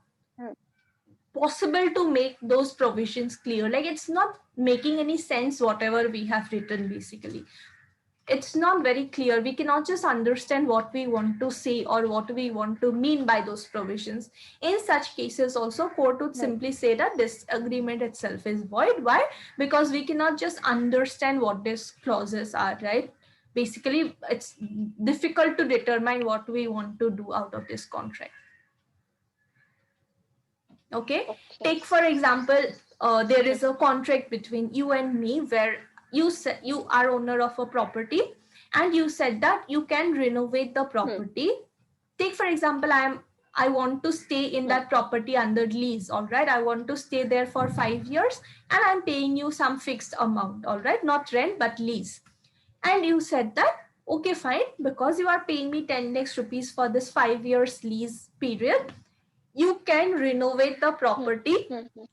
possible to make those provisions clear. Like it's not making any sense whatever we have written basically. It's not very clear. We cannot just understand what we want to say or what we want to mean by those provisions. In such cases also, court would simply say that this agreement itself is void. Why? Because we cannot just understand what these clauses are, right? Basically, it's difficult to determine what we want to do out of this contract. Okay, Okay. take for example, there is a contract between you and me where you said you are owner of a property and you said that you can renovate the property. Take for example, I want to stay in that property under lease. All right, I want to stay there for 5 years and I'm paying you some fixed amount. All right, not rent but lease. And you said that okay fine, because you are paying me 10 lakhs rupees for this 5 years lease period, you can renovate the property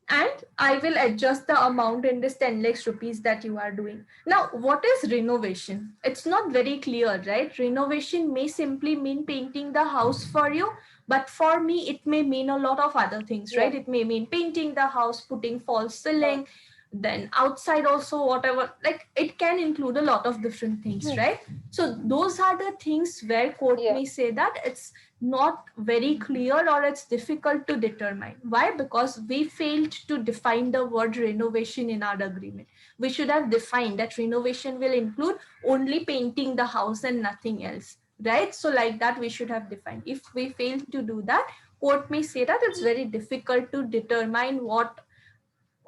and I will adjust the amount in this 10 lakhs rupees that you are doing. Now, what is renovation? It's not very clear, right? Renovation may simply mean painting the house for you, but for me, it may mean a lot of other things, right? Yeah. It may mean painting the house, putting false ceiling, then outside also, whatever. Like it can include a lot of different things, right? So those are the things where court Yeah. may say that it's not very clear or it's difficult to determine. Why? Because we failed to define the word renovation in our agreement. We should have defined that renovation will include only painting the house and nothing else, right? So like that we should have defined. If we fail to do that, court may say that it's very difficult to determine what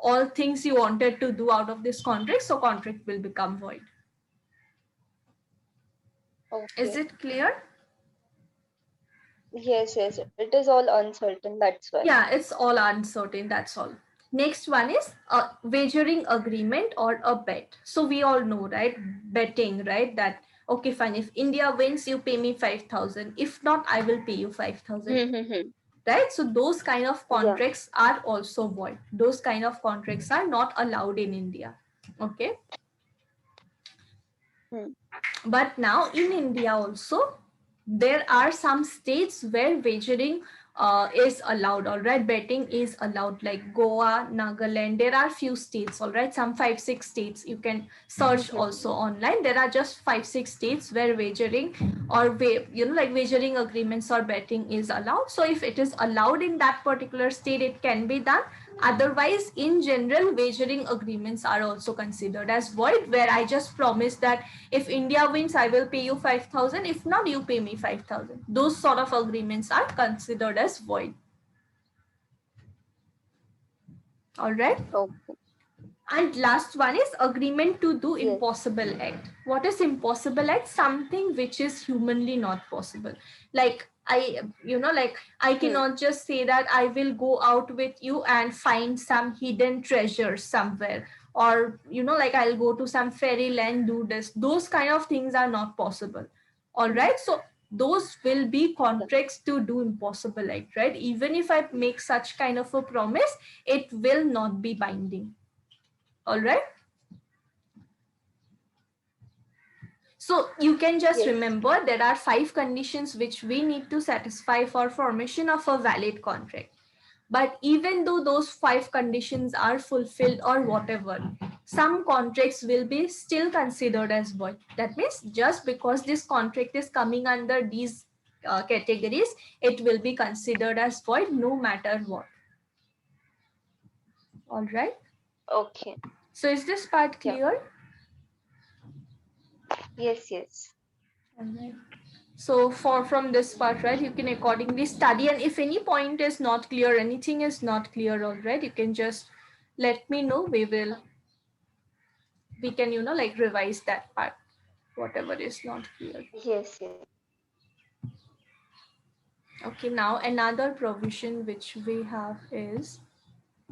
all things you wanted to do out of this contract, so contract will become void. Okay. Is it clear? Yes, yes. It is all uncertain. That's why. Yeah, it's all uncertain. That's all. Next one is a wagering agreement or a bet. So we all know, right? Betting, right? That okay, fine. If India wins, you pay me 5,000. If not, I will pay you 5,000. Right? So those kind of Yeah. contracts are also void. Those kind of contracts are not allowed in India. Okay. But now in India also, there are some states where wagering is allowed. All right, betting is allowed, like Goa, Nagaland. There are few states. All right, some 5-6 states. You can search also online. There are just 5-6 states where wagering or like wagering agreements or betting is allowed. So if it is allowed in that particular state, it can be done. Otherwise, in general, wagering agreements are also considered as void, where I just promise that if India wins, I will pay you 5,000. If not, you pay me 5,000. Those sort of agreements are considered as void. All right. Okay. And last one is agreement to do impossible act. What is impossible act? Something which is humanly not possible. Like I cannot just say that I will go out with you and find some hidden treasure somewhere, or like I'll go to some fairyland, do this. Those kind of things are not possible. All right. So those will be contracts to do impossible act, right? Even if I make such kind of a promise, it will not be binding. All right. So you can just remember there are 5 conditions which we need to satisfy for formation of a valid contract. But even though those 5 conditions are fulfilled or whatever, some contracts will be still considered as void. That means just because this contract is coming under these categories, it will be considered as void no matter what. All right. Okay. So is this part Yeah. clear? Yes, yes. All right. So for from this part, right, you can accordingly study, and if any point is not clear, anything is not clear, all right, you can just let me know. We can, like revise that part, whatever is not clear. Yes, yes. Okay, now another provision which we have is,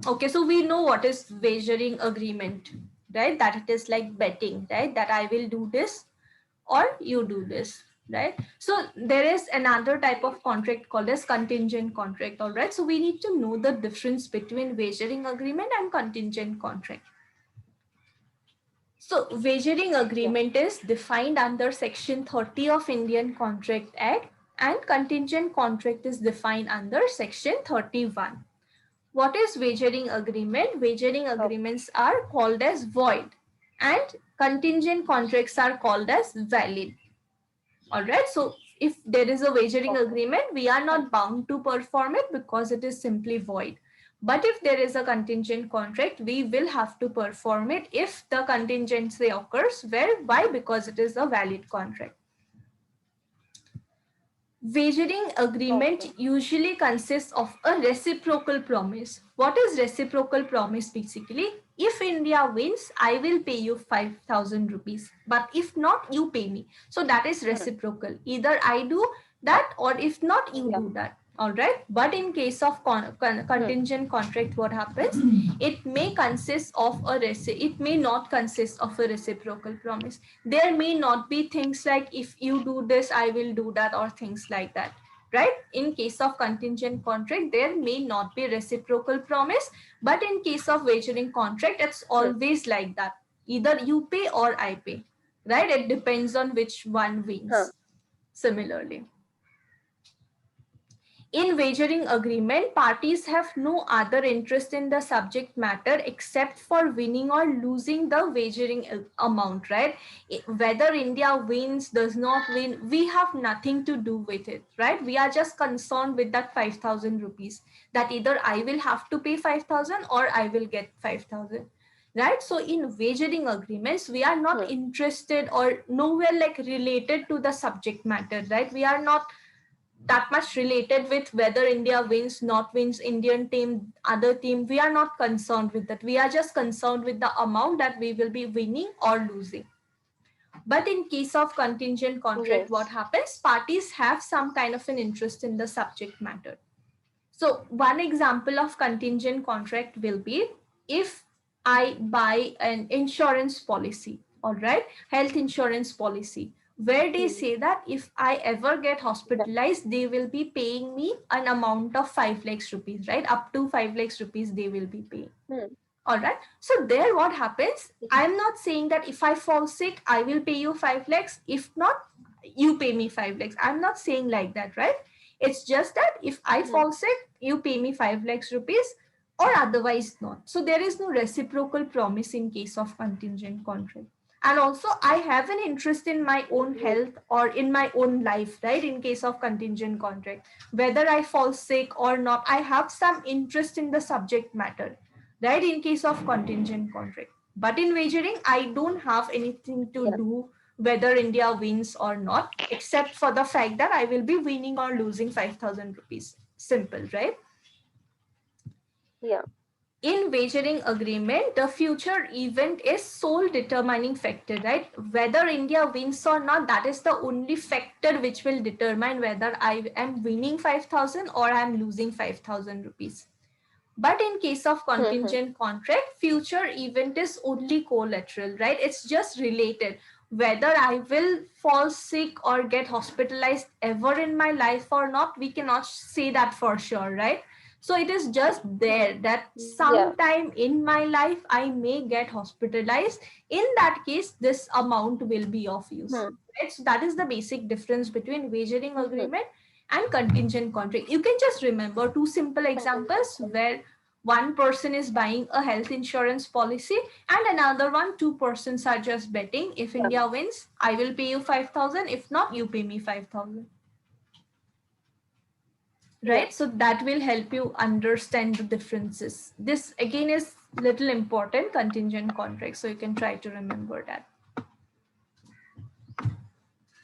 okay, so we know what is wagering agreement, right? That it is like betting, right? That I will do this or you do this, right? So there is another type of contract called as contingent contract, all right? So we need to know the difference between wagering agreement and contingent contract. So wagering Yeah. agreement is defined under section 30 of Indian Contract Act, and contingent contract is defined under section 31. What is wagering agreement? Wagering Oh, agreements are called as void and contingent contracts are called as valid. All right. So if there is a wagering okay. agreement, we are not bound to perform it because it is simply void. But if there is a contingent contract, we will have to perform it if the contingency occurs. Where? Why? Because it is a valid contract. Wagering agreement Okay. usually consists of a reciprocal promise. What is reciprocal promise basically? If India wins, I will pay you 5,000 rupees. But if not, you pay me. So that is Hmm. reciprocal. Either I do that or if not, you Yeah. do that. All right. But in case of Hmm. contingent contract, what happens? It may consist of it may not consist of a reciprocal promise. There may not be things like if you do this I will do that or things like that, right? In case of contingent contract there may not be reciprocal promise, but in case of wagering contract it's Hmm. always like that, either you pay or I pay, right? It depends on which one Huh. wins. Similarly, in wagering agreement, parties have no other interest in the subject matter except for winning or losing the wagering amount, right? Whether India wins, does not win, we have nothing to do with it, right? We are just concerned with that 5,000 rupees, that either I will have to pay 5,000 or I will get 5,000. Right, so in wagering agreements we are not Hmm. interested or nowhere like related to the subject matter, right? We are not that much related with whether India wins, not wins, Indian team, other team. We are not concerned with that. We are just concerned with the amount that we will be winning or losing. But in case of contingent contract, what Yes. happens? Parties have some kind of an interest in the subject matter. So one example of contingent contract will be if I buy an insurance policy, all right, health insurance policy, where they Hmm. say that if I ever get Yeah. hospitalized, they will be paying me an amount of 5 lakhs rupees, right? Up to 5 lakhs rupees they will be paying. Hmm. All right. So there what happens? Yeah. I'm not saying that if I fall sick, I will pay you 5 lakhs. If not, you pay me 5 lakhs. I'm not saying like that, right? It's just that if I Hmm. fall sick, you pay me 5 lakhs rupees or otherwise not. So there is no reciprocal promise in case of contingent contract. And also I have an interest in my own Yes. health or in my own life, right? In case of contingent contract, whether I fall sick or not, I have some interest in the subject matter, right? In case of contingent contract. But in wagering, I don't have anything to Yeah. do whether India wins or not, except for the fact that I will be winning or losing 5,000 rupees. Simple, right? Yeah. In wagering agreement, the future event is sole determining factor, right? Whether India wins or not, that is the only factor which will determine whether I am winning 5,000 or I am losing 5,000 rupees. But in case of Hmm. Hmm. contingent contract, future event is only collateral, right? It's just related. Whether I will fall sick or get hospitalized ever in my life or not, we cannot say that for sure, right? So it is just there that Yeah. sometime in my life I may get hospitalized. In that case, this amount will be of use. Hmm. Right? So that is the basic difference between wagering Hmm. agreement and contingent contract. You can just remember two simple Contingent examples contract. where one person is buying a health insurance policy and another one, two persons are just betting, if Yeah. India wins I will pay you 5,000, if not you pay me 5,000. right? So that will help you understand the differences. This again is little important, contingent contract, so you can try to remember that.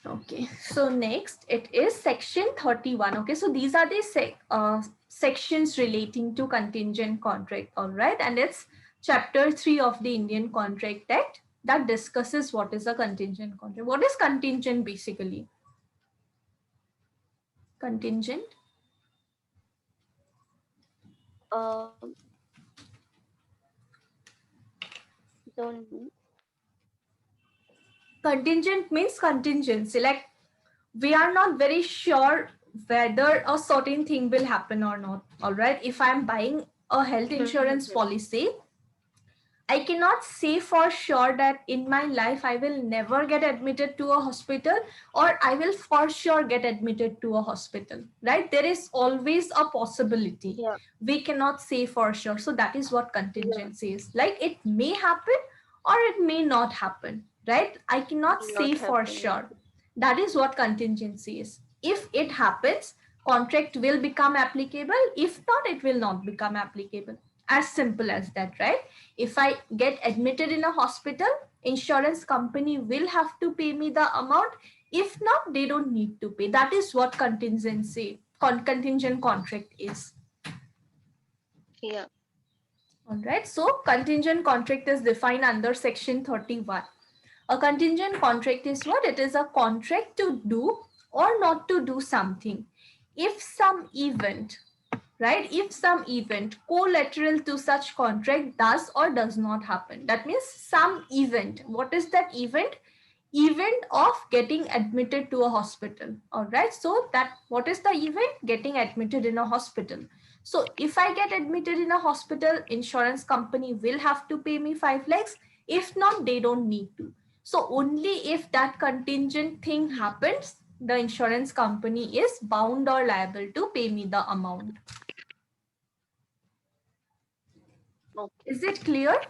Okay, so next it is section 31. Okay, so these are the sections relating to contingent contract, all right, and it's chapter 3 of the Indian Contract Act that discusses what is a contingent contract. What is contingent basically? Contingent? Don't. Contingent means contingency, like we are not very sure whether a certain thing will happen or not, all right? If I'm buying a health insurance policy, I cannot say for sure that in my life I will never get admitted to a hospital or I will for sure get admitted to a hospital, right? There is always a possibility. Yeah. We cannot say for sure. So that is what contingency is. Like it may happen or it may not happen, right? I cannot say for sure. That is what contingency is. If it happens, contract will become applicable. If not, it will not become applicable. As simple as that, right? If I get admitted in a hospital, insurance company will have to pay me the amount. If not, they don't need to pay. That is what contingency, contingent contract is. Yeah. All right. So contingent contract is defined under section 31. A contingent contract is what? It is a contract to do or not to do something. If some event, right? If some event collateral to such contract does or does not happen. That means some event. What is that event? Event of getting admitted to a hospital. All right. So that what is the event? Getting admitted in a hospital. So if I get admitted in a hospital, insurance company will have to pay me 5 lakhs. If not, they don't need to. So only if that contingent thing happens, the insurance company is bound or liable to pay me the amount. Okay. Is it clear?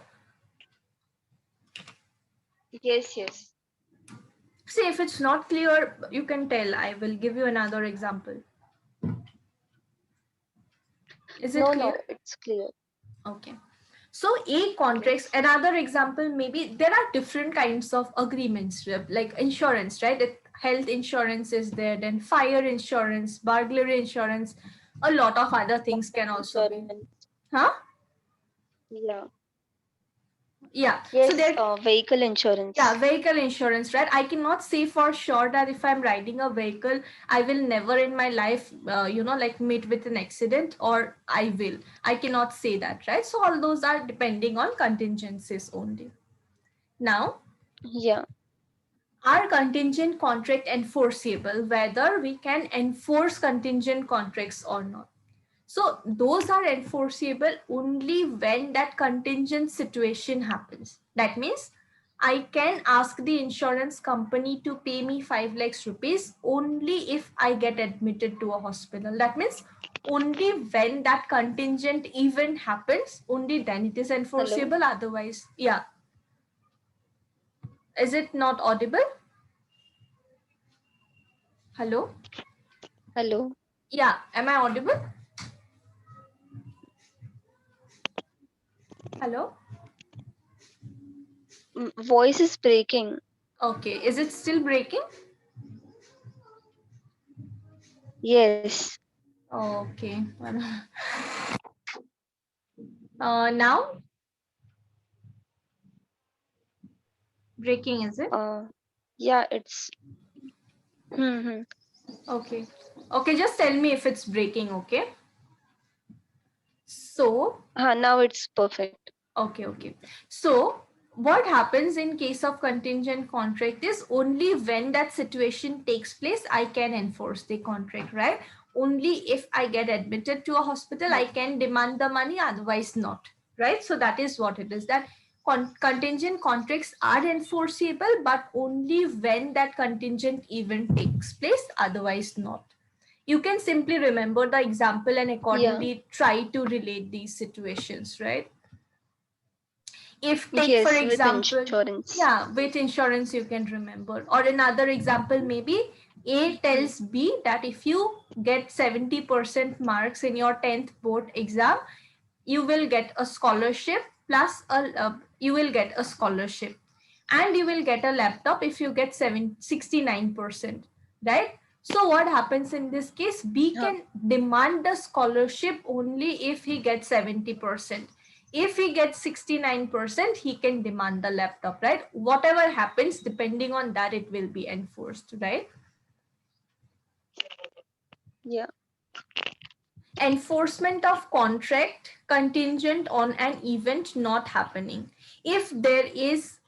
Yes, yes. See, if it's not clear, you can tell. I will give you another example. Is it clear? No, it's clear. Okay. So A contracts, another example, maybe there are different kinds of agreements, like insurance, right? Health insurance is there, then fire insurance, burglary insurance, a lot of other things can also be. Huh? Yeah. Yeah. Yes, so there, vehicle insurance. Yeah, vehicle insurance, right? I cannot say for sure that if I'm riding a vehicle, I will never in my life, like meet with an accident, or I will. I cannot say that, right? So all those are depending on contingencies only. Now, Yeah. are contingent contract enforceable? Whether we can enforce contingent contracts or not. So those are enforceable only when that contingent situation happens. That means I can ask the insurance company to pay me 5 lakhs rupees only if I get admitted to a hospital. That means only when that contingent event happens, only then it is enforceable. Hello? Otherwise, yeah. Is it not audible? Hello? Hello? Yeah, am I audible? Hello? Voice is breaking. Okay, is it still breaking? Yes. Okay. Now? Breaking, is it? Yeah, it's. Okay. Okay, just tell me if it's breaking, okay? So, Now it's perfect. okay. So, what happens in case of contingent contract is only when that situation takes place, I can enforce the contract, right? Only if I get admitted to a hospital, I can demand the money, otherwise not, right? So that is what it is, that contingent contracts are enforceable, but only when that contingent event takes place, otherwise not. You can simply remember the example and accordingly try to relate these situations, right? If take for Yes, with example, insurance. yeah, with insurance you can remember. Or another example, maybe A tells B that if you get 70% marks in your 10th board exam, you will get a scholarship plus you will get a scholarship, and you will get a laptop if you get 69%, right? So what happens in this case? B Huh. can demand the scholarship only if he gets 70%. If he gets 69%, he can demand the laptop, right? Whatever happens, depending on that, it will be enforced, right? Yeah. Enforcement of contract contingent on an event not happening. If there is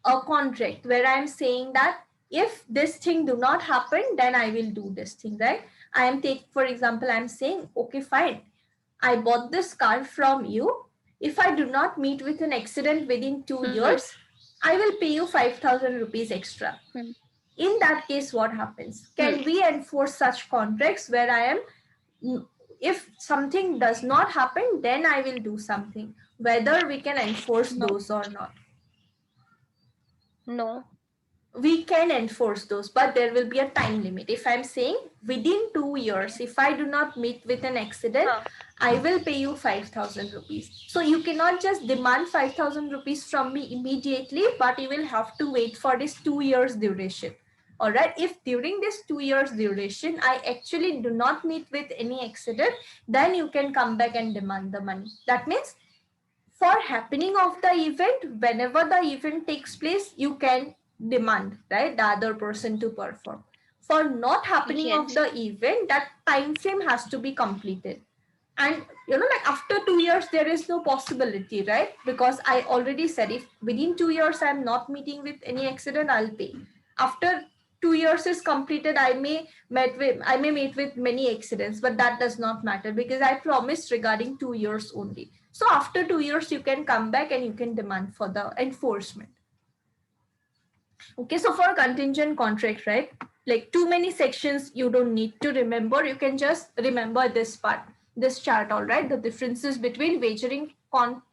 a contract where I'm saying that if this thing do not happen, then I will do this thing, right? I am take, for example, I'm saying, okay, fine, I bought this car from you. If I do not meet with an accident within 2 years, I will pay you 5,000 rupees extra. Hmm. In that case, what happens? Hmm. Can we enforce such contracts where I am, if something does not happen, then I will do something, whether we can enforce No. those or not? No. We can enforce those, but there will be a time limit. If I'm saying within 2 years, if I do not meet with an accident, Huh. I will pay you 5,000 rupees. So you cannot just demand 5,000 rupees from me immediately, but you will have to wait for this 2 years duration. All right. If during this 2 years duration, I actually do not meet with any accident, then you can come back and demand the money. That means for happening of the event, whenever the event takes place, you can demand, right, the other person to perform. For not happening of Yes. the event, that time frame has to be completed. And like after 2 years, there is no possibility, right? Because I already said, if within 2 years I'm not meeting with any accident, I'll pay. After 2 years is completed, I may meet with many accidents, but that does not matter because I promised regarding 2 years only. So after 2 years, you can come back and you can demand for the enforcement. Okay, so for contingent contract, right? Like too many sections you don't need to remember. You can just remember this part, this chart, all right? The differences between wagering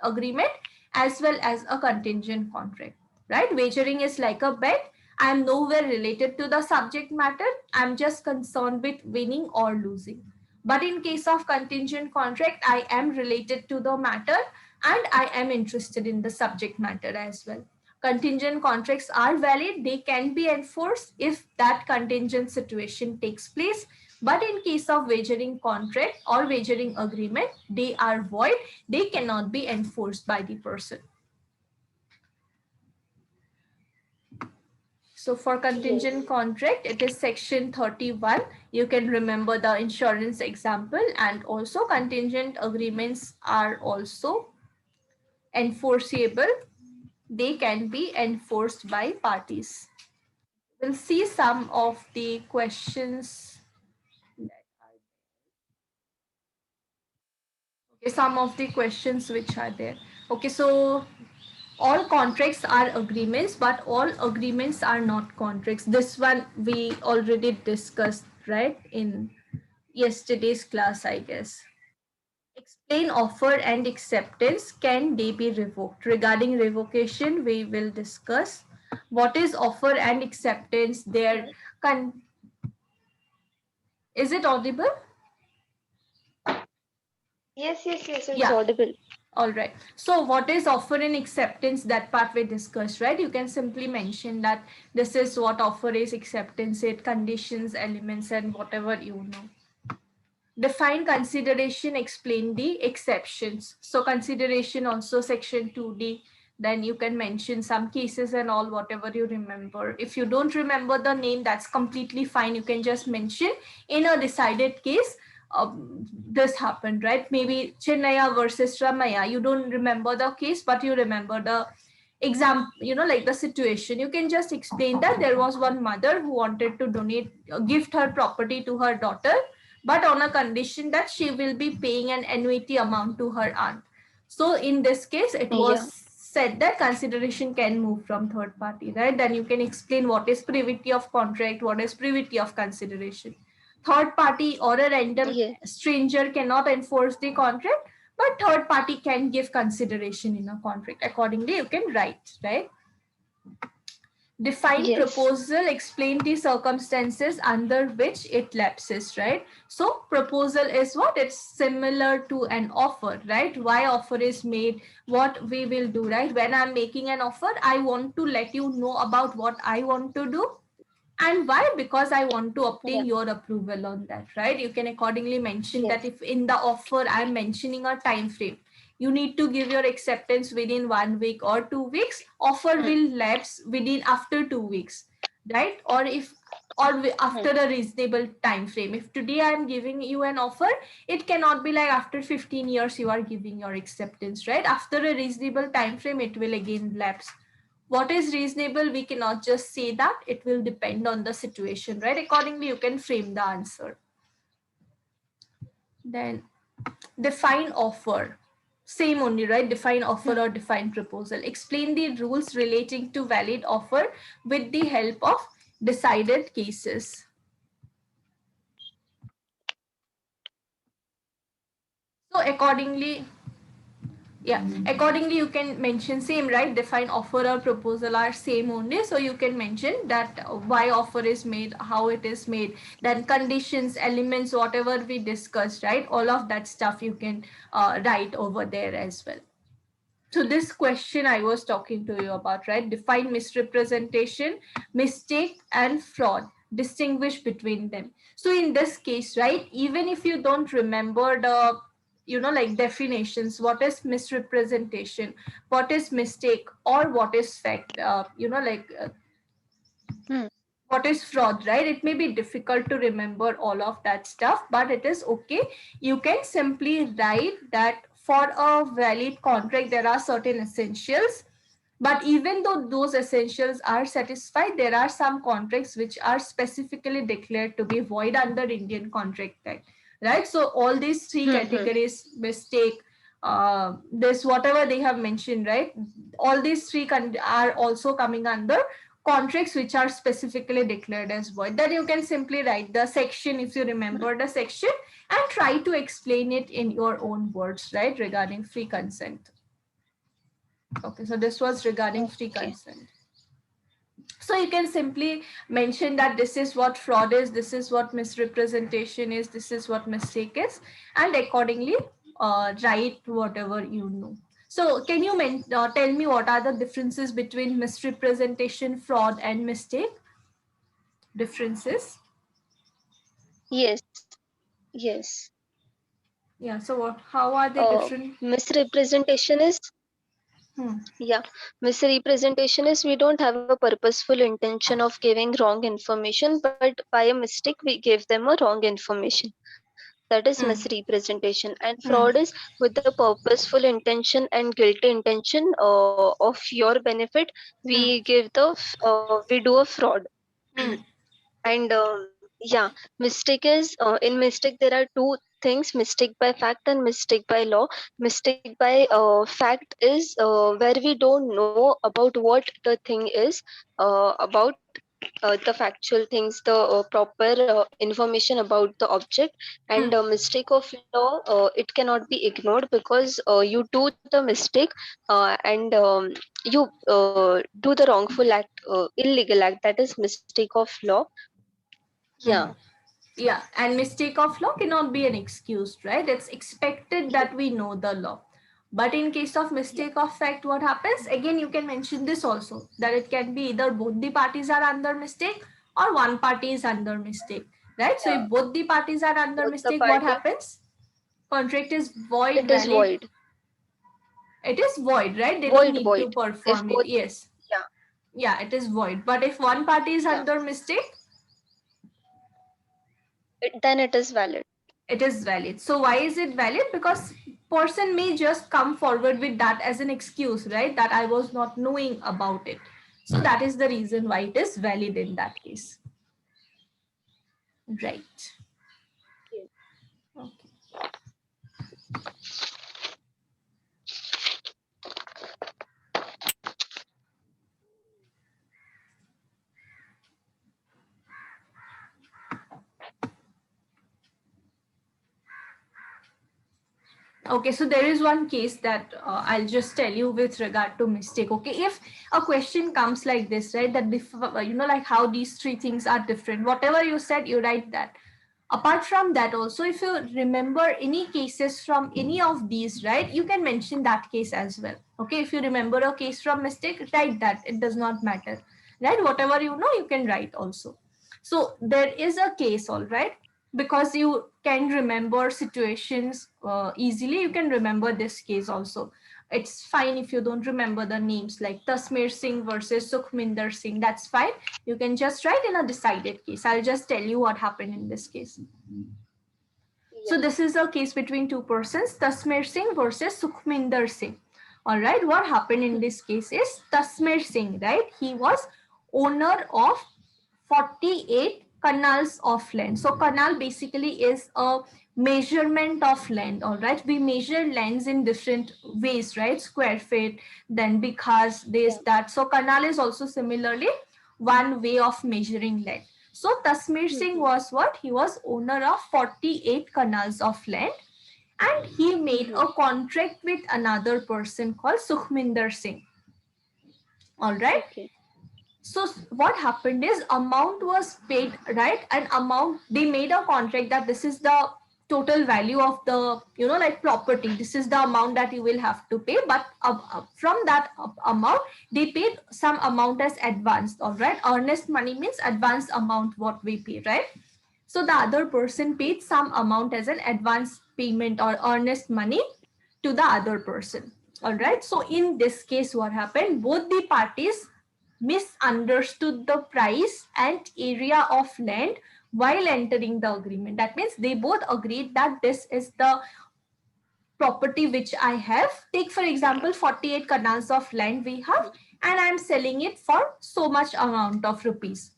agreement as well as a contingent contract, right? Wagering is like a bet. I'm nowhere related to the subject matter. I'm just concerned with winning or losing. But in case of contingent contract, I am related to the matter and I am interested in the subject matter as well. Contingent contracts are valid, they can be enforced if that contingent situation takes place. But in case of wagering contract or wagering agreement, they are void, they cannot be enforced by the person. So for contingent Yes. contract, it is section 31. You can remember the insurance example, and also contingent agreements are also enforceable. They can be enforced by parties. We'll see some of the questions. Okay, some of the questions which are there. Okay, so all contracts are agreements, but all agreements are not contracts. This one we already discussed, right, in yesterday's class, I guess. Explain offer and acceptance. Can they be revoked? Regarding revocation, we will discuss what is offer and acceptance. There, is it audible? Yes. Yes. Yes. It's Yeah. audible. All right. So what is offer and acceptance? That part we discussed, right? You can simply mention that this is what offer is, acceptance it, conditions, elements, and whatever you know. Define consideration, explain the exceptions. So consideration also section 2D. Then you can mention some cases and all, whatever you remember. If you don't remember the name, that's completely fine. You can just mention in a decided case, this happened, right? Maybe Chinnaya versus Ramaya. You don't remember the case, but you remember the exam, like the situation. You can just explain that there was one mother who wanted to donate, gift her property to her daughter, but on a condition that she will be paying an annuity amount to her aunt. So in this case, it was Yeah. said that consideration can move from third party, right? Then you can explain what is privity of contract, what is privity of consideration. Third party or a random Yes. stranger cannot enforce the contract, but third party can give consideration in a contract. Accordingly, you can write, right? Define Yes. proposal, explain the circumstances under which it lapses, right? So proposal is what? It's similar to an offer, right? Why offer is made, what we will do, right? When I'm making an offer, I want to let you know about what I want to do. And why? Because I want to obtain Yeah. your approval on that, right? You can accordingly mention that Yes. if in the offer I'm mentioning a time frame, you need to give your acceptance within 1 week or 2 weeks, offer Hmm. will lapse within after 2 weeks, right? Or if or Hmm. after a reasonable time frame. If today I'm giving you an offer, it cannot be like after 15 years you are giving your acceptance, right? After a reasonable time frame, it will again lapse. What is reasonable, we cannot just say that, it will depend on the situation, right? Accordingly you can frame the answer. Then define offer, same only, right? Define offer Hmm. or define proposal, explain the rules relating to valid offer with the help of decided cases. So accordingly, yeah, accordingly you can mention same, right? Define offer or proposal are same only, so you can mention that why offer is made, how it is made, then conditions, elements, whatever we discussed, right? All of that stuff you can write over there as well. So this question I was talking to you about, right? Define misrepresentation, mistake and fraud, distinguish between them. So in this case, right, even if you don't remember the like definitions, what is misrepresentation, what is mistake, or what is fact, Hmm. what is fraud, right? It may be difficult to remember all of that stuff, but it is okay. You can simply write that for a valid contract, there are certain essentials. But even though those essentials are satisfied, there are some contracts which are specifically declared to be void under Indian Contract Act, right? So all these three Hmm. Hmm. categories, mistake, this whatever they have mentioned, right? All these three are also coming under contracts which are specifically declared as void. Then you can simply write the section if you remember the section and try to explain it in your own words, right, regarding free consent. Okay, so this was regarding free Okay. consent. So you can simply mention that this is what fraud is, this is what misrepresentation is, this is what mistake is, and accordingly write whatever you know. So can you tell me what are the differences between misrepresentation, fraud, and mistake? Differences? Yes. Yes. Yeah. So what? How are they Uh, different? Misrepresentation is, Hmm. yeah, misrepresentation is we don't have a purposeful intention of giving wrong information, but by a mistake we gave them a wrong information. That is Hmm. misrepresentation. And Hmm. fraud is with the purposeful intention and guilty intention of your benefit. Hmm. We give the we do a fraud. Hmm. And yeah, mistake is in mistake there are two things: mistake by fact and mistake by law. Mistake by fact is where we don't know about what the thing is, about the factual things, the proper information about the object. And Hmm. mistake of law, it cannot be ignored because you do the mistake, and you do the wrongful act, illegal act, that is mistake of law. Hmm. Yeah. Yeah, and mistake of law cannot be an excuse, right? It's expected Yes. that we know the law. But in case of Yeah. mistake of fact, what happens? Again, you can mention this also, that it can be either both the parties are under mistake or one party is under mistake, right? So Yeah. if both the parties are under Both the mistake, what party, happens? Contract is void, it is valid. void. It is void, right? They don't Void, need to void. If perform it. both, Yes. yeah, Yeah, it is void. But if one party is yeah, under mistake, then it is valid. it is valid. So why is it valid? Because person may just come forward with that as an excuse, right? That I was not knowing about it. So that is the reason why it is valid in that case. Right. Yes. Okay. Okay, so there is one case that I'll just tell you with regard to mistake. Okay, if a question comes like this, right, that like how these three things are different, whatever you said, you write that. Apart from that, also, if you remember any cases from any of these, right, you can mention that case as well. Okay, if you remember a case from mistake, write that. It does not matter, right? Whatever you know, you can write also. So there is a case, all right, because you can remember situations easily. You can remember this case also. It's fine if you don't remember the names, like Tasmir Singh versus Sukhminder Singh. That's fine. You can just write in a decided case. I'll just tell you what happened in this case. Yeah. So this is a case between two persons, Tasmir Singh versus Sukhminder Singh. All right, what happened in this case is Tasmir Singh, right? He was owner of 48 canals of land. So canal basically is a measurement of land. All right, we measure lands in different ways, right? Square feet, then because this, Yeah. that. So canal is also similarly one way of measuring land. So Tasmir Singh was what? He was owner of 48 canals of land, and he made a contract with another person called Sukhminder Singh. All right. Okay. So what happened is amount was paid, right? And amount, they made a contract that this is the total value of the, like property. This is the amount that you will have to pay. But from that amount, they paid some amount as advance. All right. Earnest money means advance amount what we pay, right? So the other person paid some amount as an advance payment or earnest money to the other person. All right. So in this case, what happened? Both the parties misunderstood the price and area of land while entering the agreement. That means they both agreed that this is the property which I have. Take for example 48 canals of land we have, and I'm selling it for so much amount of rupees.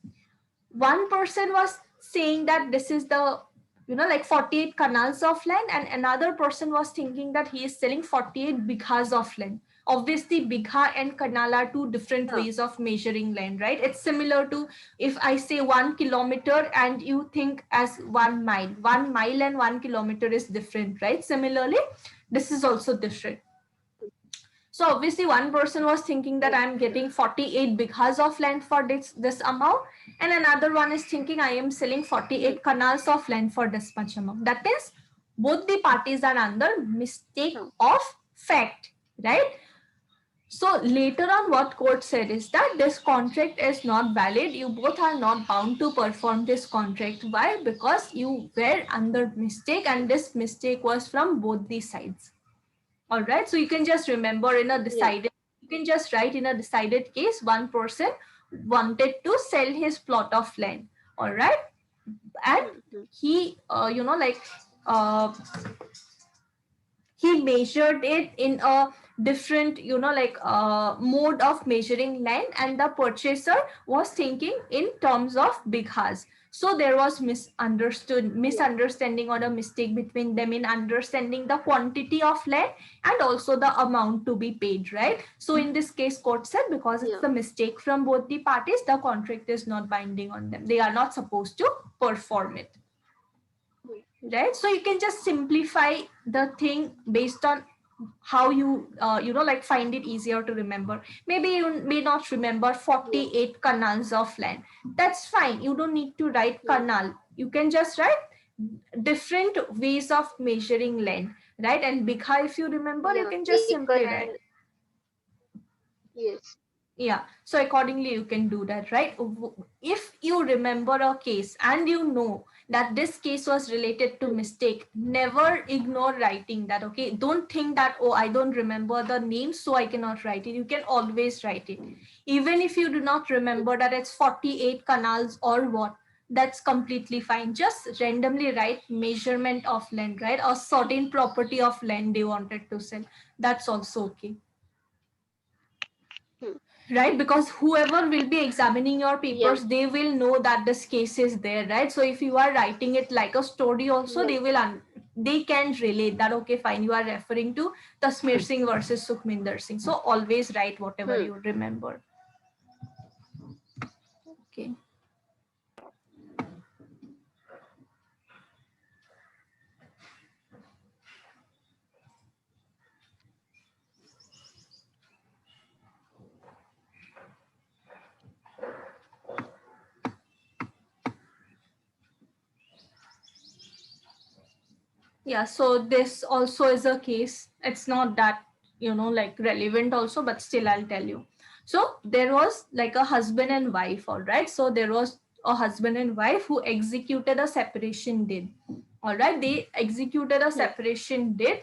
One person was saying that this is the, like 48 canals of land, and another person was thinking that he is selling 48 bighas of land. Obviously bigha and canal are two different Yeah. ways of measuring land, right? It's similar to if I say 1 kilometer and you think as 1 mile. 1 mile and 1 kilometer is different, right? Similarly, this is also different. So obviously one person was thinking that I'm getting 48 bighas of land for this amount, and another one is thinking I am selling 48 canals of land for this much amount. That means both the parties are under mistake of fact, right? So later on what court said is that this contract is not valid. You both are not bound to perform this contract. Why? Because you were under mistake, and this mistake was from both the sides. All right, so you can just remember in a Yeah. decided, you can just write in a decided case, one person wanted to sell his plot of land. All right, and he uh, he measured it in a different, mode of measuring land, and the purchaser was thinking in terms of bighas. So there was misunderstanding or a mistake between them in understanding the quantity of land and also the amount to be paid, right? So in this case court said because it's Yeah. a mistake from both the parties, the contract is not binding on them. They are not supposed to perform it, right? So you can just simplify the thing based on how you find it easier to remember. Maybe you may not remember 48 canals of land. That's fine, you don't need to write canal. You can just write different ways of measuring land, right? And bigha, if you remember, you Yeah. can just Acre simply and write. yes. Yeah, so accordingly you can do that, right? If you remember a case and you know that this case was related to mistake, never ignore writing that. Okay, don't think that, oh, I don't remember the name so I cannot write it. You can always write it, even if you do not remember that it's 48 canals or what. That's completely fine. Just randomly write measurement of land, right? A certain property of land they wanted to sell. That's also okay, right? Because whoever will be examining your Yeah. papers, they will know that this case is there, right? So if you are writing it like a story also, Yeah. they can relate that, okay, fine, you are referring to Tasmir Singh versus Sukhminder Singh. So always write whatever you remember. Okay. Yeah, so this also is a case. It's not that, like relevant also, but still I'll tell you. So there was like a husband and wife, all right? So there was a husband and wife who executed a separation deed. All right, they executed a Hmm. separation deed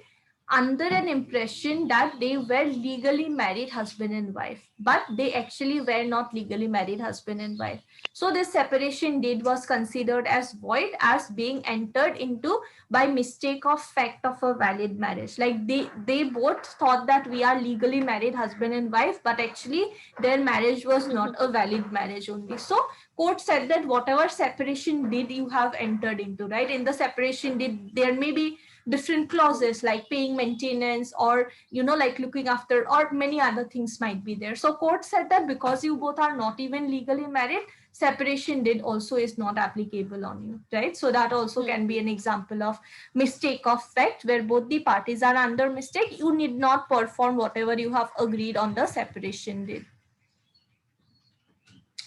under an impression that they were legally married husband and wife, but they actually were not legally married husband and wife. So this separation deed was considered as void, as being entered into by mistake of fact of a valid marriage. Like they both thought that we are legally married husband and wife, but actually their marriage was not a valid marriage only. So court said that whatever separation deed you have entered into, right, in the separation deed there may be different clauses like paying maintenance, or like looking after, or many other things might be there. So court said that because you both are not even legally married, separation deed also is not applicable on you, right? So that also Hmm. can be an example of mistake of fact, where both the parties are under mistake. You need not perform whatever you have agreed on the separation deed.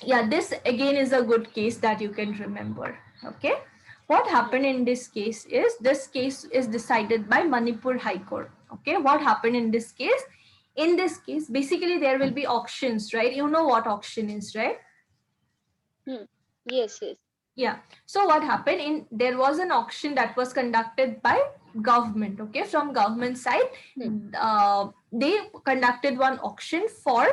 Yeah, this again is a good case that you can remember. Okay, what Hmm. happened in this case is, this case is decided by Manipur High Court. Okay, what happened in this case? In this case, basically there will be auctions, right? You know what auction is, right? Hmm. Yes, yes. Yeah. So what happened, in there was an auction that was conducted by government. Okay, from government side, Hmm. they conducted one auction for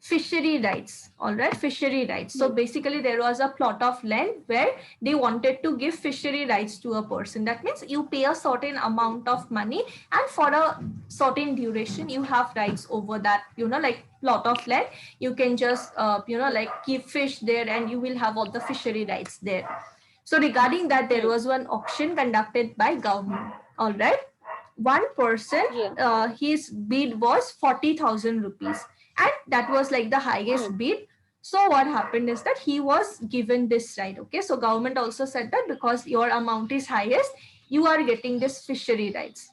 fishery rights. All right, fishery rights. So Hmm. basically there was a plot of land where they wanted to give fishery rights to a person. That means you pay a certain Hmm. amount of money, and for a certain duration you have rights over that, like plot of land. You can just Hmm. like keep fish there, and you will have all the fishery rights there. So regarding that, there Hmm. was one auction conducted by government. All right, one person, Yeah. his bid was 40,000 rupees, and that was like the Hmm. highest bid. So what happened is that he was given this right. Okay, so government also said that because your amount is highest, you are getting this fishery rights.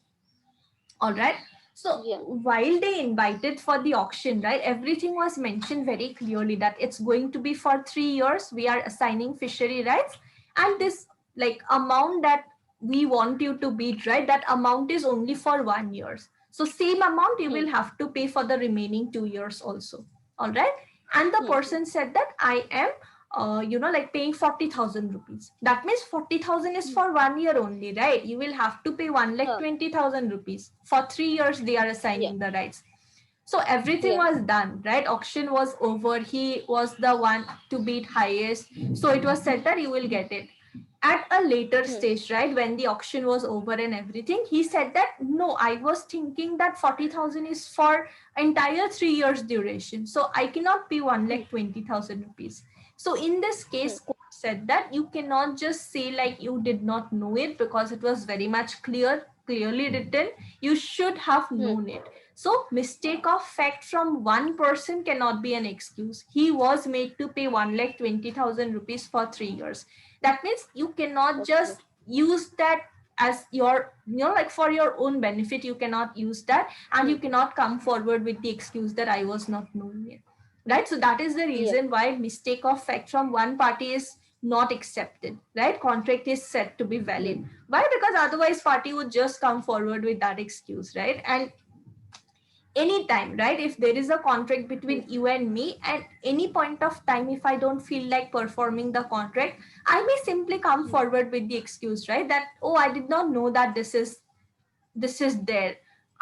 All right, so Yeah. while they invited for the auction, right, everything was mentioned very clearly that it's going to be for 3 years, we are assigning fishery rights, and this like amount that we want you to bid, right, that amount is only for 1 year. So same amount you Hmm. will have to pay for the remaining 2 years also. All right, and the Hmm. person said that I am like paying 40,000 rupees. That means 40,000 is Hmm. for 1 year only, right? You will have to pay one lakh Huh. 20,000 rupees. For 3 years, they are Yeah. assigning the rights. So everything Yeah. was done, right? Auction was over. He was the one to bid highest. So it was said that you will get it. At a later Hmm. stage, right, when the auction was over and everything, he said that no, I was thinking that 40,000 is for entire 3 years duration. So I cannot pay one Hmm. lakh 20,000 rupees. So in this Hmm. case, court said that you cannot just say like you did not know it, because it was very much clearly written. You should have Hmm. known it. So mistake of fact from one person cannot be an excuse. He was made to pay one lakh 20,000 rupees for 3 years. That means you cannot Okay. just use that as your, like for your own benefit. You cannot use that, and Hmm. you cannot come forward with the excuse that I was not knowing it. Right? So that is the Yeah. reason why mistake of fact from one party is not accepted. Right? Contract is said to be Hmm. valid. Why? Because otherwise party would just come forward with that excuse, right? And anytime, right, if there is a contract Hmm. between you and me, at any point of time, if I don't feel like performing the contract, I may simply come Hmm. forward with the excuse, right, that oh, I did not know that this is there,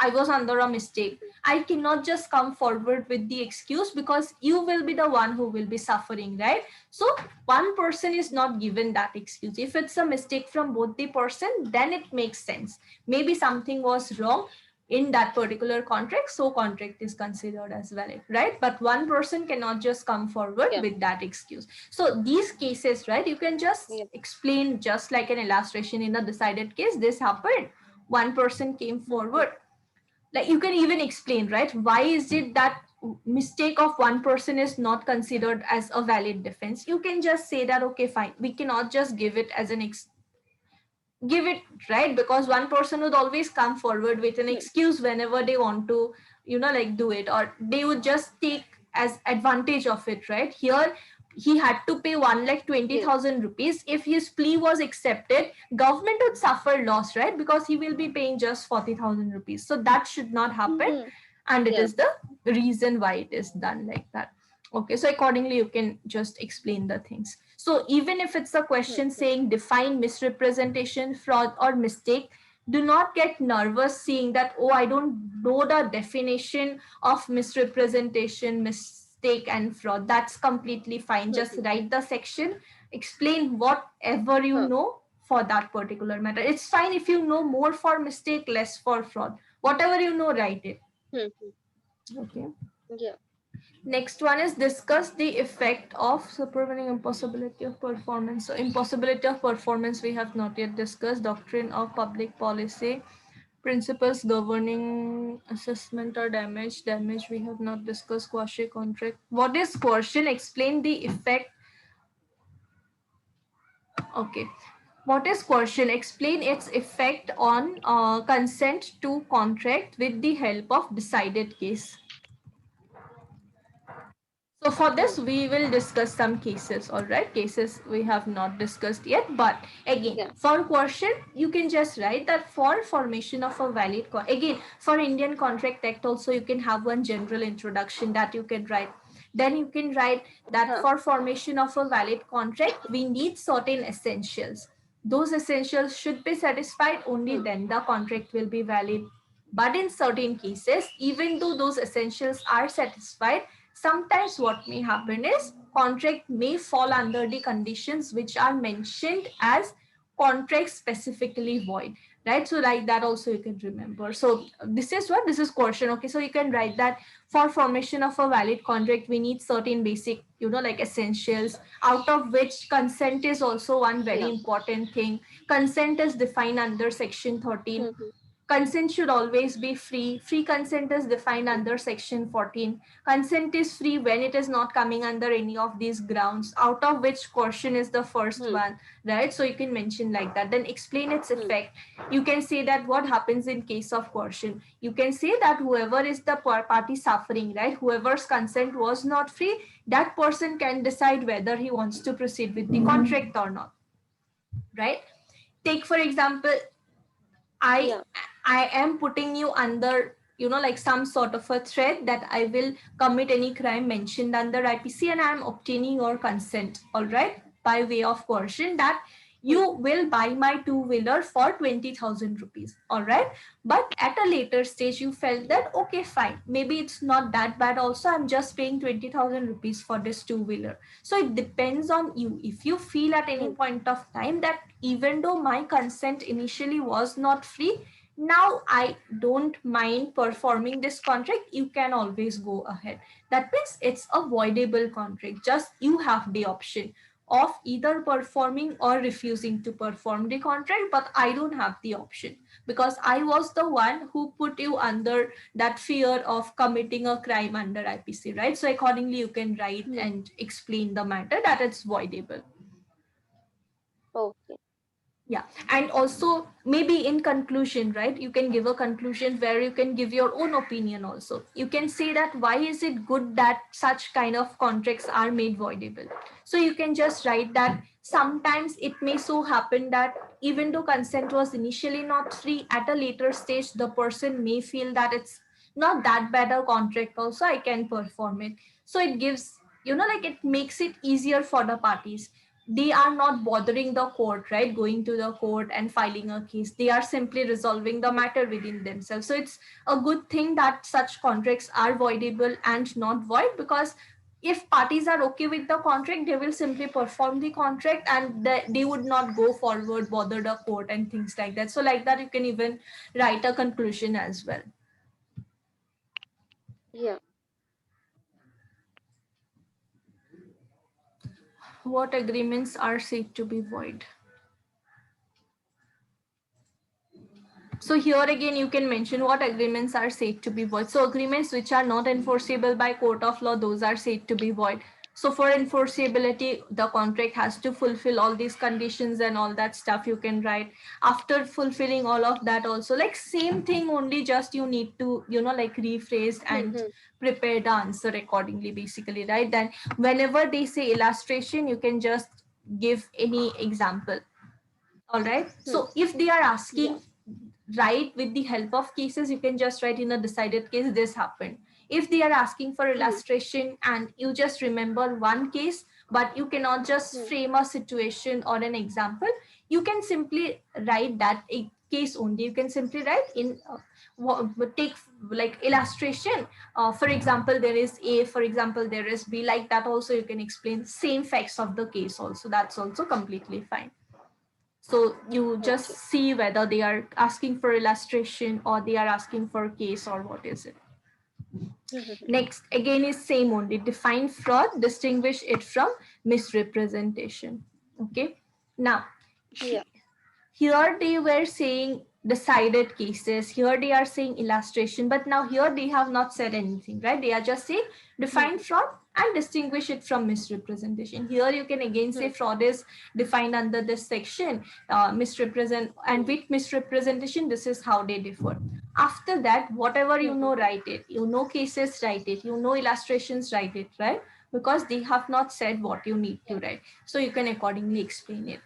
I was under a mistake. I cannot just come forward with the excuse, because you will be the one who will be suffering, right? So one person is not given that excuse. If it's a mistake from both the person, then it makes sense. Maybe something was wrong in that particular contract, so contract is considered as valid, right? But one person cannot just come forward Yeah. with that excuse. So these cases, right, you can just Yeah. explain just like an illustration. In a decided case, this happened, one person came Hmm. forward, like you can even explain, right, why is it that mistake of one person is not considered as a valid defense. You can just say that okay, fine, we cannot just give it as give it, right, because one person would always come forward with an Hmm. excuse whenever they want to, like do it, or they would just take as advantage of it, right? Here he had to pay 1,20,000 rupees. If his plea was accepted, government would suffer loss, right? Because he will be paying just 40,000 rupees. So that should not happen. And it Yeah. is the reason why it is done like that. Okay, so accordingly, you can just explain the things. So even if it's a question saying define misrepresentation, fraud, or mistake, do not get nervous seeing that, oh, I don't know the definition of misrepresentation, mistake, and fraud. That's completely fine. Just write the section, explain whatever you know for that particular matter. It's fine if you know more for mistake, less for fraud. Whatever you know, write it. Okay. Yeah. Next one is discuss the effect of supervening impossibility of performance. So impossibility of performance we have not yet discussed. Doctrine of public policy, principles governing assessment or damage. Damage we have not discussed. Quasi contract. What is coercion? Explain the effect. Okay. What is coercion? Explain its effect on consent to contract with the help of decided case. So for this, we will discuss some cases, all right? Cases we have not discussed yet, but again, for coercion, you can just write that for formation of a valid, again, for Indian Contract Act also, you can have one general introduction that you can write. Then you can write that for formation of a valid contract, we need certain essentials. Those essentials should be satisfied, only then the contract will be valid. But in certain cases, even though those essentials are satisfied, sometimes what may happen is contract may fall under the conditions which are mentioned as contract specifically void, right? So like that also you can remember. So this is what, this is coercion. Okay, so you can write that for formation of a valid contract, we need certain basic, like essentials, out of which consent is also one very important thing. Consent is defined under section 13. Consent should always be free. Free consent is defined under section 14. Consent is free when it is not coming under any of these grounds, out of which coercion is the first one, right? So you can mention like that. Then explain its effect. You can say that what happens in case of coercion. You can say that whoever is the party suffering, right? Whoever's consent was not free, that person can decide whether he wants to proceed with the contract or not, right? Take for example, I am putting you under, like some sort of a threat that I will commit any crime mentioned under IPC, and I am obtaining your consent, all right, by way of coercion, that you will buy my two-wheeler for 20,000 rupees, all right? But at a later stage, you felt that, okay, fine, maybe it's not that bad also, I'm just paying 20,000 rupees for this two-wheeler. So it depends on you. If you feel at any point of time that even though my consent initially was not free, now I don't mind performing this contract, you can always go ahead. That means it's a voidable contract. Just you have the option of either performing or refusing to perform the contract, but I don't have the option because I was the one who put you under that fear of committing a crime under IPC, right? So accordingly, you can write and explain the matter that it's voidable. Okay. Yeah, and also maybe in conclusion, right, you can give a conclusion where you can give your own opinion also. You can say that why is it good that such kind of contracts are made voidable. So you can just write that sometimes it may so happen that even though consent was initially not free, at a later stage the person may feel that it's not that bad a contract also, I can perform it. So it gives, like it makes it easier for the parties. They are not bothering the court, right, going to the court and filing a case. They are simply resolving the matter within themselves. So it's a good thing that such contracts are voidable and not void, because if parties are okay with the contract, they will simply perform the contract and they would not go forward, bother the court and things like that. So like that, you can even write a conclusion as well. Yeah. What agreements are said to be void? So here again, you can mention what agreements are said to be void. So agreements which are not enforceable by court of law, those are said to be void. So for enforceability, the contract has to fulfill all these conditions and all that stuff you can write. After fulfilling all of that also, like same thing, only just you need to, like rephrase and Mhm. prepare the answer accordingly, basically, right? Then whenever they say illustration, you can just give any example. All right. Hmm. So if they are Yeah. asking, write with the help of cases, you can just write in a decided case this happened. If they are asking for Hmm. illustration and you just remember one case, but you cannot just Hmm. frame a situation or an example, you can simply write that a case only. You can simply write in take like illustration. For example, there is A, for example, there is B, like that also you can explain same facts of the case also. That's also completely fine. So you just Okay. see whether they are asking for illustration or they are asking for case or what is it. Mhm. Next, again is same only. Define fraud, distinguish it from misrepresentation. Okay. Now, Yeah. here they were saying decided cases, here they are saying illustration, but now here they have not said anything, right? They are just saying define Mhm. fraud and distinguish it from misrepresentation. Here you can again say Hmm. fraud is defined under this section, misrepresent, and Hmm. with misrepresentation this is how they differ. After that, whatever you Mhm. know, write it. You know cases, write it. You know illustrations, write it, right? Because they have not said what you need to Yeah. write, so you can accordingly explain it.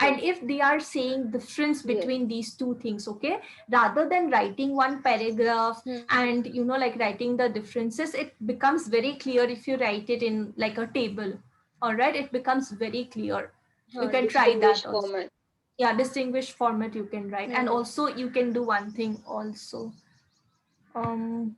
And Yes. if they are saying difference Yes. between these two things, okay, rather than writing one paragraph Hmm. and like writing the differences, it becomes very clear if you write it in like a table. All right, it becomes very clear. You can try that Distinguished also. format. Yeah, distinguished format you can write. And Mhm. also you can do one thing also. um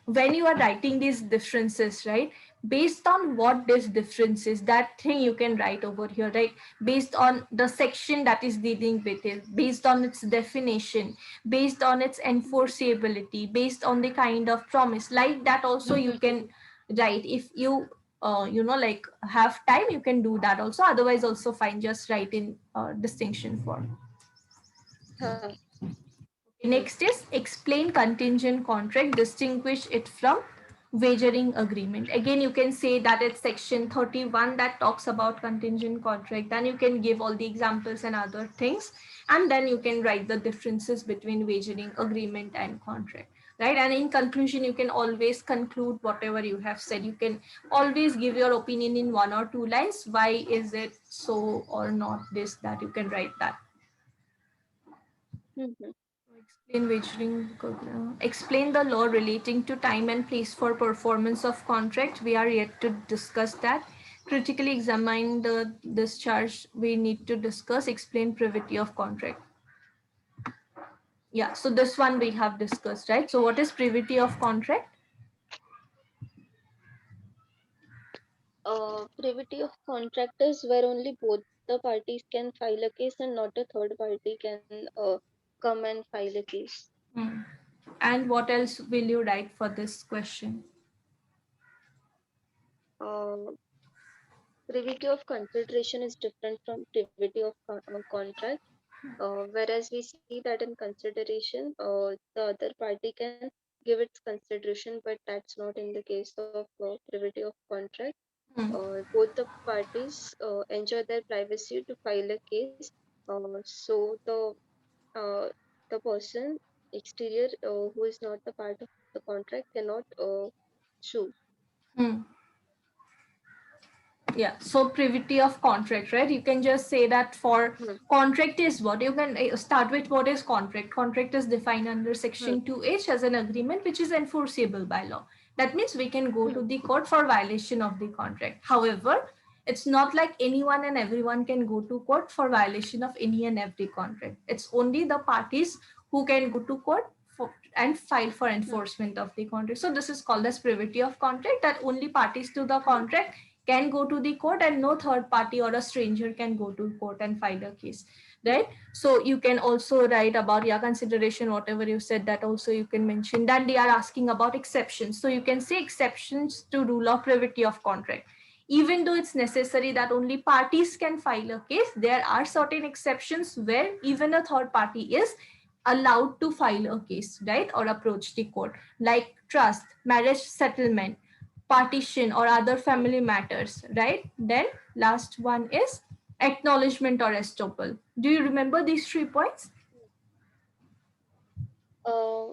when you are writing these differences, right, based on what this difference is, that thing you can write over here, right? Based on the section that is dealing with it, based on its definition, based on its enforceability, based on the kind of promise, like that also you can write. If you like have time, you can do that also, otherwise also fine, just write in distinction form. Huh. Next is explain contingent contract, distinguish it from wagering agreement. Again, you can say that it's section 31 that talks about contingent contract. Then you can give all the examples and other things. And then you can write the differences between wagering agreement and contract. Right. And in conclusion, you can always conclude whatever you have said. You can always give your opinion in 1 or 2 lines. Why is it so or not this, that you can write that. Mhm. Explain wagering. Explain the law relating to time and place for performance of contract. We are yet to discuss that. Critically examine the discharge. We need to discuss. Explain privity of contract. Yeah, so this one we have discussed, right? So what is privity of contract? Privity of contract is where only both the parties can file a case and not a third party can come and file a case. Hmm. And what else will you write for this question? Uh, Privity of consideration is different from privity of contract. Whereas we see that in consideration, the other party can give its consideration, but that's not in the case of privity of contract. Hmm. Both the parties enjoy their privacy to file a case. So uh, the person exterior who is not the part of the contract cannot sue. Hmm. Yeah, so privity of contract, right? You can just say that for Hmm. contract is what you can start with. What is contract? Contract is defined under Hmm. section 2H as an agreement which is enforceable by law. That means we can go Hmm. to the court for violation of the contract. However, it's not like anyone and everyone can go to court for violation of any and every contract. It's only the parties who can go to court for, and file for Hmm. enforcement of the contract. So this is called as privity of contract, that only parties to the Hmm. contract can go to the court and no third party or a stranger can go to court and file a case, right? So you can also write about, yeah, consideration, whatever you said, that also you can mention. Then they are asking about exceptions, so you can say exceptions to rule of privity of contract. Even though it's necessary that only parties can file a case, there are certain exceptions where even a third party is allowed to file a case, right, or approach the court, like trust, marriage settlement, partition or other family matters, right? Then last one is acknowledgement or estoppel. Do you remember these 3 points? Uh,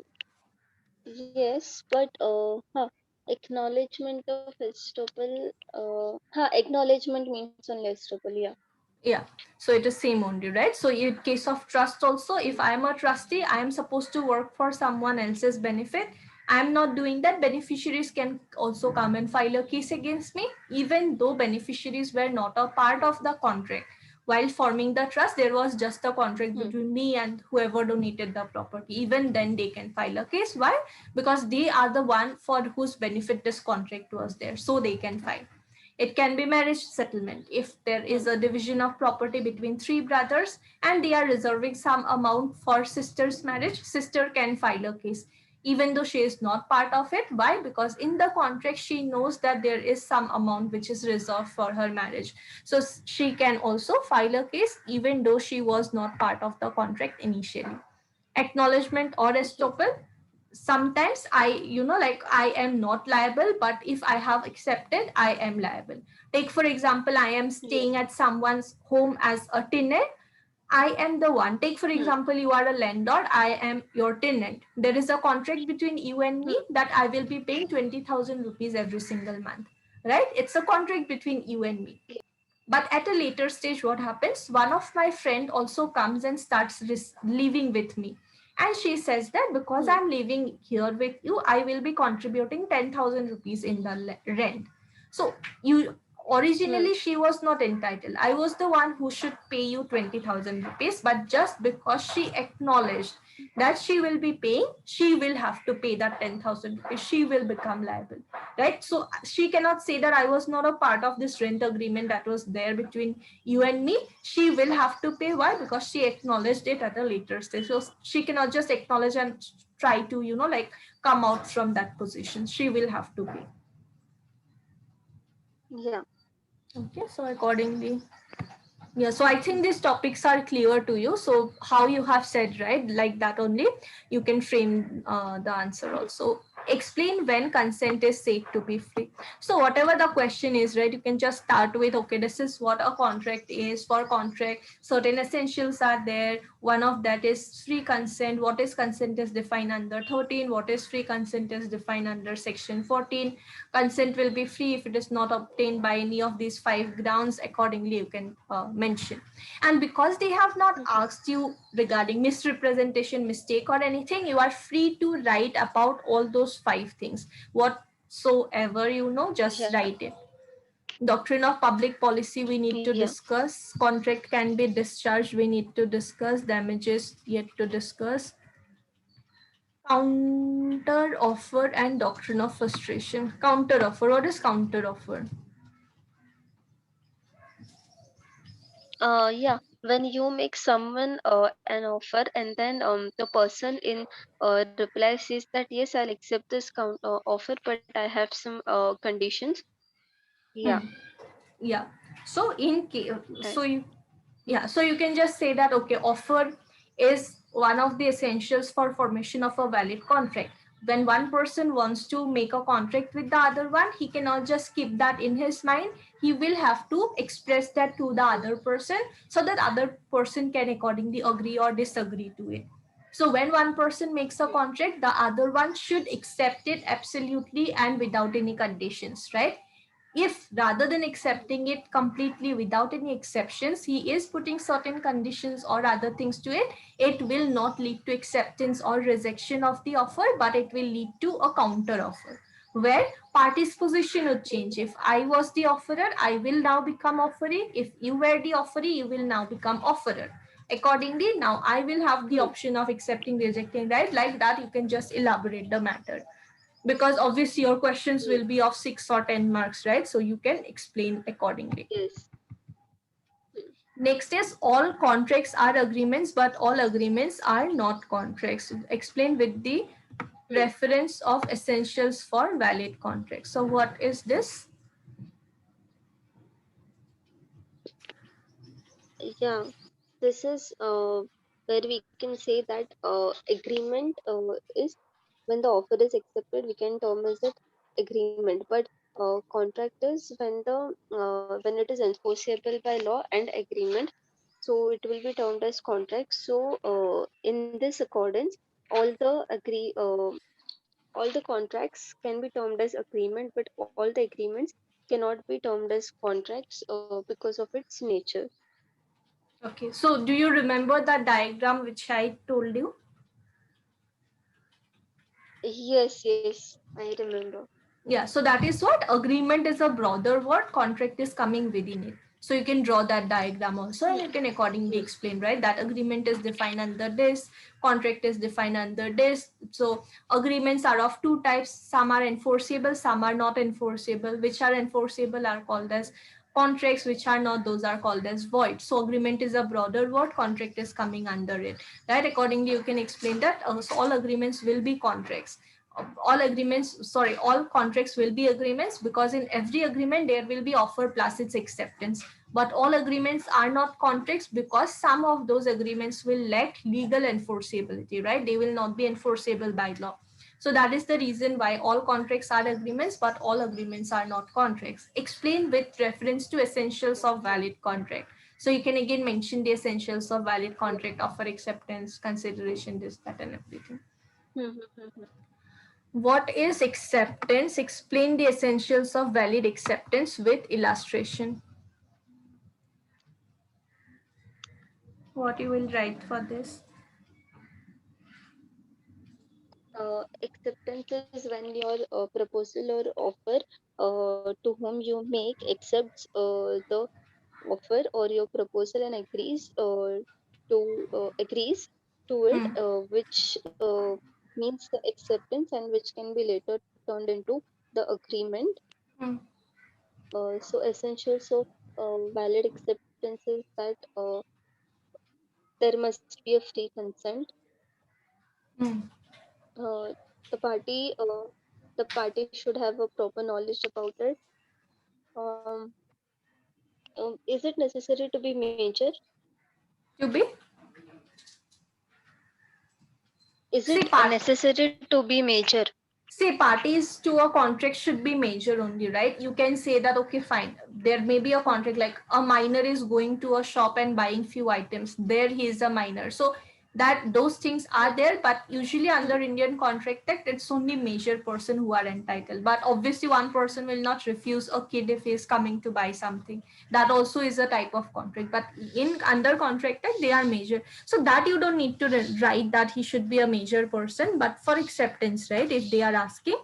yes, but acknowledgement of estoppel. Acknowledgement means only estoppel. Yeah. Yeah, so it is same only, right? So in case of trust also, if I am a trustee, I am supposed to work for someone else's benefit. I am not doing that. Beneficiaries can also come and file a case against me, even though beneficiaries were not a part of the contract. While forming the trust, there was just a contract between me and whoever donated the property. Even then they can file a case. Why? Because they are the one for whose benefit this contract was there, so they can file. It can be marriage settlement. If there is a division of property between three brothers and they are reserving some amount for sister's marriage, sister can file a case even though she is not part of it. Why? Because in the contract she knows that there is some amount which is reserved for her marriage. So she can also file a case even though she was not part of the contract initially. Acknowledgement or estoppel, sometimes I, like, I am not liable, but if I have accepted, I am liable. Take for example, I am Yeah. staying at someone's home as a tenant. I am the one. Take for example, you are a landlord, I am your tenant. There is a contract between you and me that I will be paying 20,000 rupees every single month, right? It's a contract between you and me. But at a later stage, what happens, one of my friend also comes and starts living with me, and she says that because I'm living here with you, I will be contributing 10,000 rupees in the rent. So you, originally she was not entitled, I was the one who should pay you 20,000 rupees, but just because she acknowledged that she will be paying, she will have to pay that 10,000 rupees, she will become liable, right? So she cannot say that I was not a part of this rent agreement that was there between you and me. She will have to pay. Why? Because she acknowledged it at a later stage. So she cannot just acknowledge and try to, like, come out from that position. She will have to pay. Yeah. Okay, so accordingly, yeah, so I think these topics are clear to you. So how you have said, right, like that only, you can frame the answer also. Explain when consent is safe to be free. So whatever the question is, right, you can just start with, okay, this is what a contract is. For contract, certain essentials are there. One of that is free consent. What is consent is defined under 13. What is free consent is defined under section 14. Consent will be free if it is not obtained by any of these 5 grounds. Accordingly, you can mention. And because they have not asked you regarding misrepresentation, mistake, or anything, you are free to write about all those 5 things. Whatsoever you know, just Yeah. write it. Doctrine of public policy, we need to Yeah. discuss. Contract can be discharged, we need to discuss. Damages, yet to discuss. Counter offer and doctrine of frustration. Counter offer, what is counter offer? Yeah, when you make someone an offer and then the person in reply says that yes, I'll accept this offer, but I have some conditions. Yeah, Yeah, so in case, right. so you, yeah, so you can just say that, okay, offer is one of the essentials for formation of a valid contract. When one person wants to make a contract with the other one, he cannot just keep that in his mind. He will have to express that to the other person, so that other person can accordingly agree or disagree to it. So when one person makes a contract, the other one should accept it absolutely and without any conditions, right? If rather than accepting it completely without any exceptions, he is putting certain conditions or other things to it, it will not lead to acceptance or rejection of the offer, but it will lead to a counter offer where parties position would change. If I was the offerer, I will now become offeree. If you were the offeree, you will now become offerer. Accordingly, now I will have the option of accepting, rejecting, right? Like that, you can just elaborate the matter, because obviously your questions Yeah. will be of 6 or 10 marks, right? So you can explain accordingly. Yes. Next is, all contracts are agreements, but all agreements are not contracts. Explain with the reference of essentials for valid contracts. So what is this? Yeah, this is where we can say that agreement is when the offer is accepted, we can term as it agreement. But Contract is when it is enforceable by law and agreement. So it will be termed as contract. So in this accordance, all the agree all the contracts can be termed as agreement, but all the agreements cannot be termed as contracts because of its nature. Okay, so do you remember the diagram which I told you? Yes, I remember. Yeah, so that is what agreement is a broader word, contract is coming within it. So you can draw that diagram also and you can accordingly Yes. explain, right? That agreement is defined under this, contract is defined under this. So agreements are of two types. Some are enforceable, some are not enforceable. Which are enforceable are called as contracts, which are not, those are called as void. So agreement is a broader word, contract is coming under it, right? Accordingly, you can explain that so all agreements will be contracts. All contracts will be agreements, because in every agreement there will be offer plus its acceptance. But all agreements are not contracts, because some of those agreements will lack legal enforceability, right? They will not be enforceable by law. So that is the reason why all contracts are agreements, but all agreements are not contracts. Explain with reference to essentials of valid contract. So you can again mention the essentials of valid contract: offer, acceptance, consideration, this, that, and everything. What is acceptance? Explain the essentials of valid acceptance with illustration. What you will write for this? Acceptance is when your proposal or offer to whom you make accepts the offer or your proposal and agrees to it, Hmm. which means the acceptance and which can be later turned into the agreement. Hmm. So essentials of valid acceptance is that there must be a free consent. Hmm. uh, the party uh, the party should have a proper knowledge about it. um, is it necessary to be major? To be? Is See, it necessary to be major? parties to a contract should be major only, right? You can say that, okay, fine, there may be a contract, like a minor is going to a shop and buying few items, there he is a minor, so that those things are there. But usually under Indian Contract Act, it's only major person who are entitled. But obviously one person will not refuse a kid if he is coming to buy something. That also is a type of contract, but in under Contract Act they are major. So that you don't need to write that he should be a major person. But for acceptance, right, if they are asking,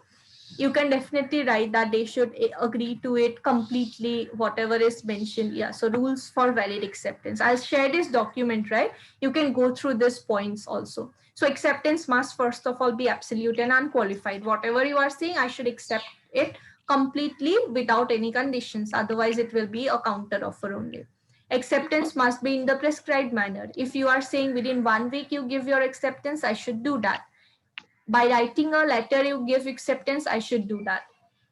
you can definitely write that they should agree to it completely, whatever is mentioned. Yeah, so rules for valid acceptance, I'll share this document, right? You can go through these points also. So acceptance must first of all be absolute and unqualified. Whatever you are saying, I should accept it completely without any conditions, otherwise it will be a counter offer only. Acceptance must be in the prescribed manner. If you are saying within 1 week you give your acceptance, I should do that. By writing a letter you give acceptance, I should do that.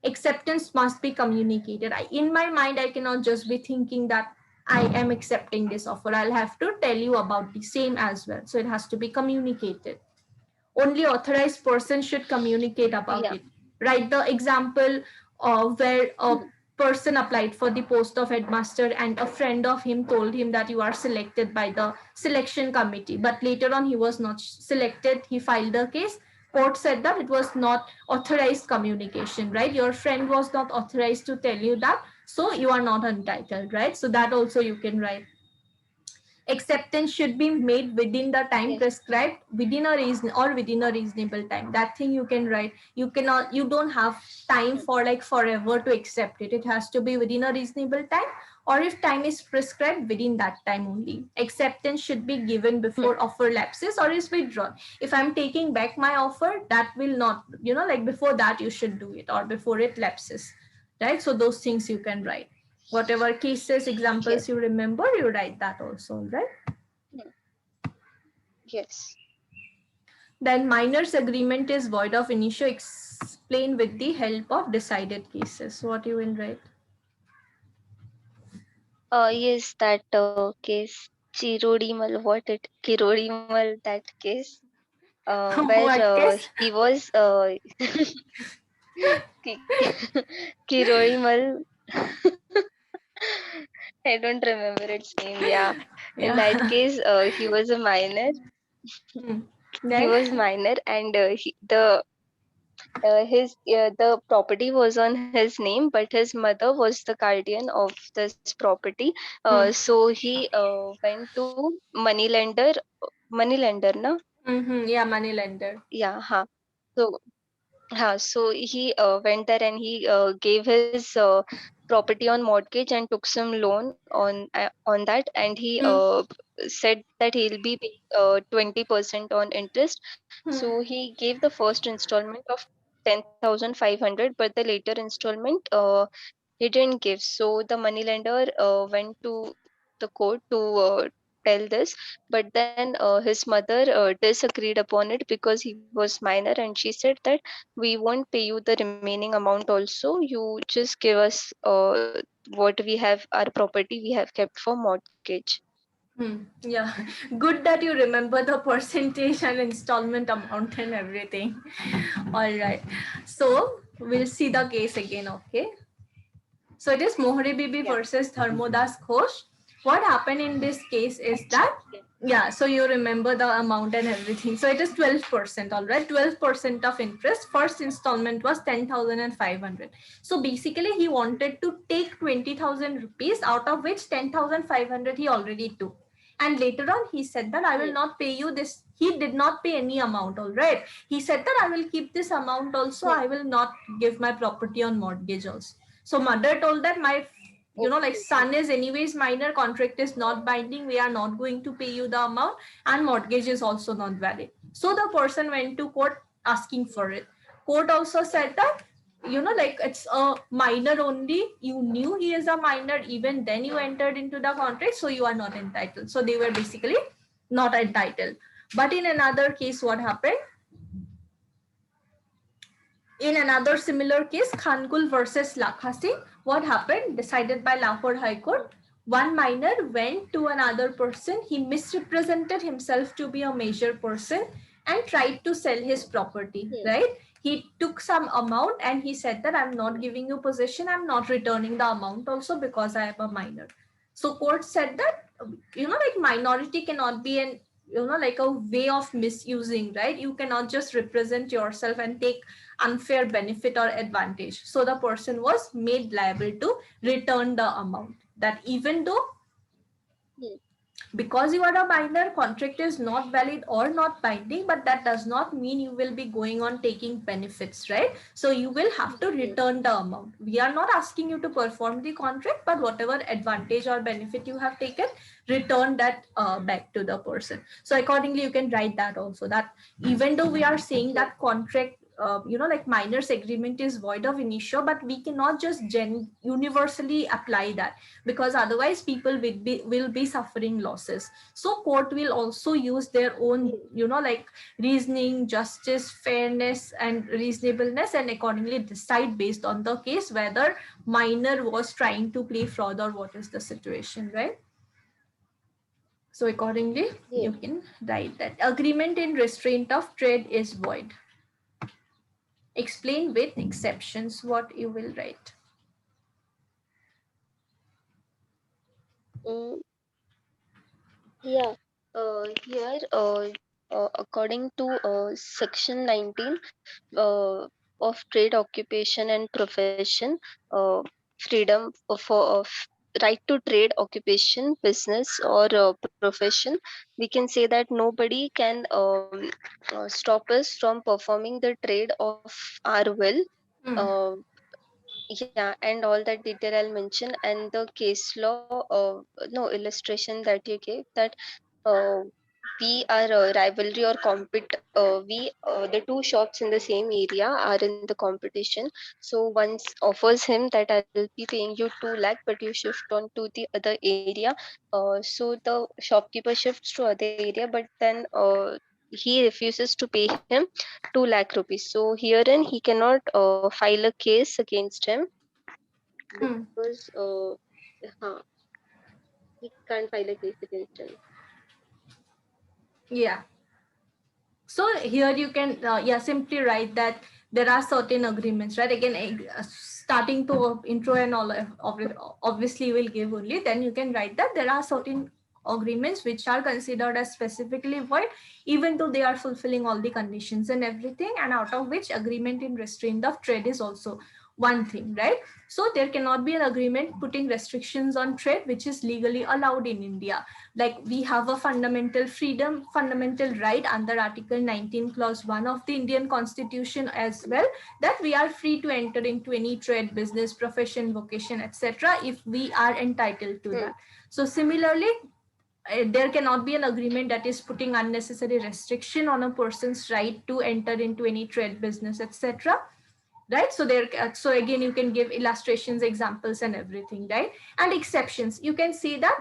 Acceptance must be communicated. In my mind, I cannot just be thinking that I am accepting this offer. I'll have to tell you about the same as well. So it has to be communicated. Only authorized person should communicate about Yeah. it. Write the example where a person applied for the post of headmaster and a friend of him told him that you are selected by the selection committee, but later on he was not selected. He filed a case. Court said that it was not authorized communication, right? Your friend was not authorized to tell you that, so you are not entitled, right? So that also you can write. Acceptance should be made within the time Yes. prescribed, within a reasonable time. That thing you can write. You don't have time for like forever to accept it. It has to be within a reasonable time, or if time is prescribed, within that time only. Acceptance should be given before offer lapses or is withdrawn. If I'm taking back my offer, that will not, like before that you should do it, or before it lapses, right? So those things you can write. Whatever cases, Yes. examples you remember, you write that also, right? Yes. Then minor's agreement is void of initio. Explain with the help of decided cases. What you will write? Yes, that case Chirodimal, what it Kirodimal, that case where What case? he was Kirorimal. I don't remember its name. Yeah, in that Yeah. case, he was a minor. Hmm. He Then. was minor, and the property was on his name, but his mother was the guardian of this property. Hmm. So he went to money lender, na? Mm-hmm. Yeah, money lender. Yeah, huh. So so he went there and he gave his property on mortgage and took some loan on that, and he Hmm. said that he'll be paying 20% on interest. Hmm. So he gave the first installment of 10,500, but the later installment he didn't give. So the money lender went to the court to tell this, but then his mother disagreed upon it because he was minor, and she said that we won't pay you the remaining amount also. You just give us what we have, our property we have kept for mortgage. Hmm. Yeah, good that you remember the percentage and installment amount and everything. All right. So we'll see the case again. Okay. So it is Mohri Bibi Yeah. versus Tharmodas Ghosh. What happened in this case is Acha. that, yeah, so you remember the amount and everything. So it is 12%, all right, 12% of interest. First installment was 10,500. So basically, he wanted to take 20,000 rupees, out of which 10,500 he already took. And later on, he said that I will not pay you this. He did not pay any amount, all right. He said that I will keep this amount also. I will not give my property on mortgage also. So mother told that my, like Okay. son is anyways minor, contract is not binding, we are not going to pay you the amount, and mortgage is also not valid. So the person went to court asking for it. Court also said that, like it's a minor only, you knew he is a minor, even then you entered into the contract, so you are not entitled. So they were basically not entitled. But in another case, what happened? In another similar case, Khankul versus Lakha Singh, what happened? Decided by Lahore High Court. One minor went to another person. He misrepresented himself to be a major person and tried to sell his property, right? He took some amount and he said that I'm not giving you possession. I'm not returning the amount also because I am a minor. So court said that, like minority cannot be an, like a way of misusing, right? You cannot just represent yourself and take unfair benefit or advantage. So the person was made liable to return the amount. That even though, because you are a minor, contract is not valid or not binding, but that does not mean you will be going on taking benefits, right? So you will have to return the amount. We are not asking you to perform the contract, but whatever advantage or benefit you have taken, return that back to the person. So accordingly, you can write that also, that even though we are saying that contract, like minors agreement is void of initio, but we cannot just universally apply that, because otherwise people will be suffering losses. So court will also use their own, like reasoning, justice, fairness and reasonableness, and accordingly decide based on the case whether minor was trying to play fraud or what is the situation, right? So accordingly, Yeah. you can write that agreement in restraint of trade is void. Explain with exceptions what you will write. Mm, yeah. Here, according to Section 19 of Trade, Occupation, and Profession, freedom of right to trade, occupation, business, or profession, we can say that nobody can stop us from performing the trade of our will. Hmm. Uh, yeah, and all that detail I'll mention, and the case law, no illustration that you gave, that uh, we are rivalry or compete. We the two shops in the same area are in the competition. So once offers him that I'll be paying you 2 lakh, but you shift on to the other area. So the shopkeeper shifts to other area, but then he refuses to pay him 2 lakh rupees. So herein he cannot file a case against him Hmm. because huh, he can't file a case against him. Yeah. So here you can, yeah, simply write that there are certain agreements, right? Again, starting to intro and all of it, obviously will give only, then you can write that there are certain agreements which are considered as specifically void, even though they are fulfilling all the conditions and everything, and out of which agreement in restraint of trade is also one thing, right? So there cannot be an agreement putting restrictions on trade which is legally allowed in India. Like we have a fundamental freedom, fundamental right under Article 19 clause 1 of the Indian Constitution as well, that we are free to enter into any trade, business, profession, vocation, etc. if we are entitled to that. So similarly, there cannot be an agreement that is putting unnecessary restriction on a person's right to enter into any trade, business, etc., right? So there, so again you can give illustrations, examples and everything, right? And exceptions, you can see that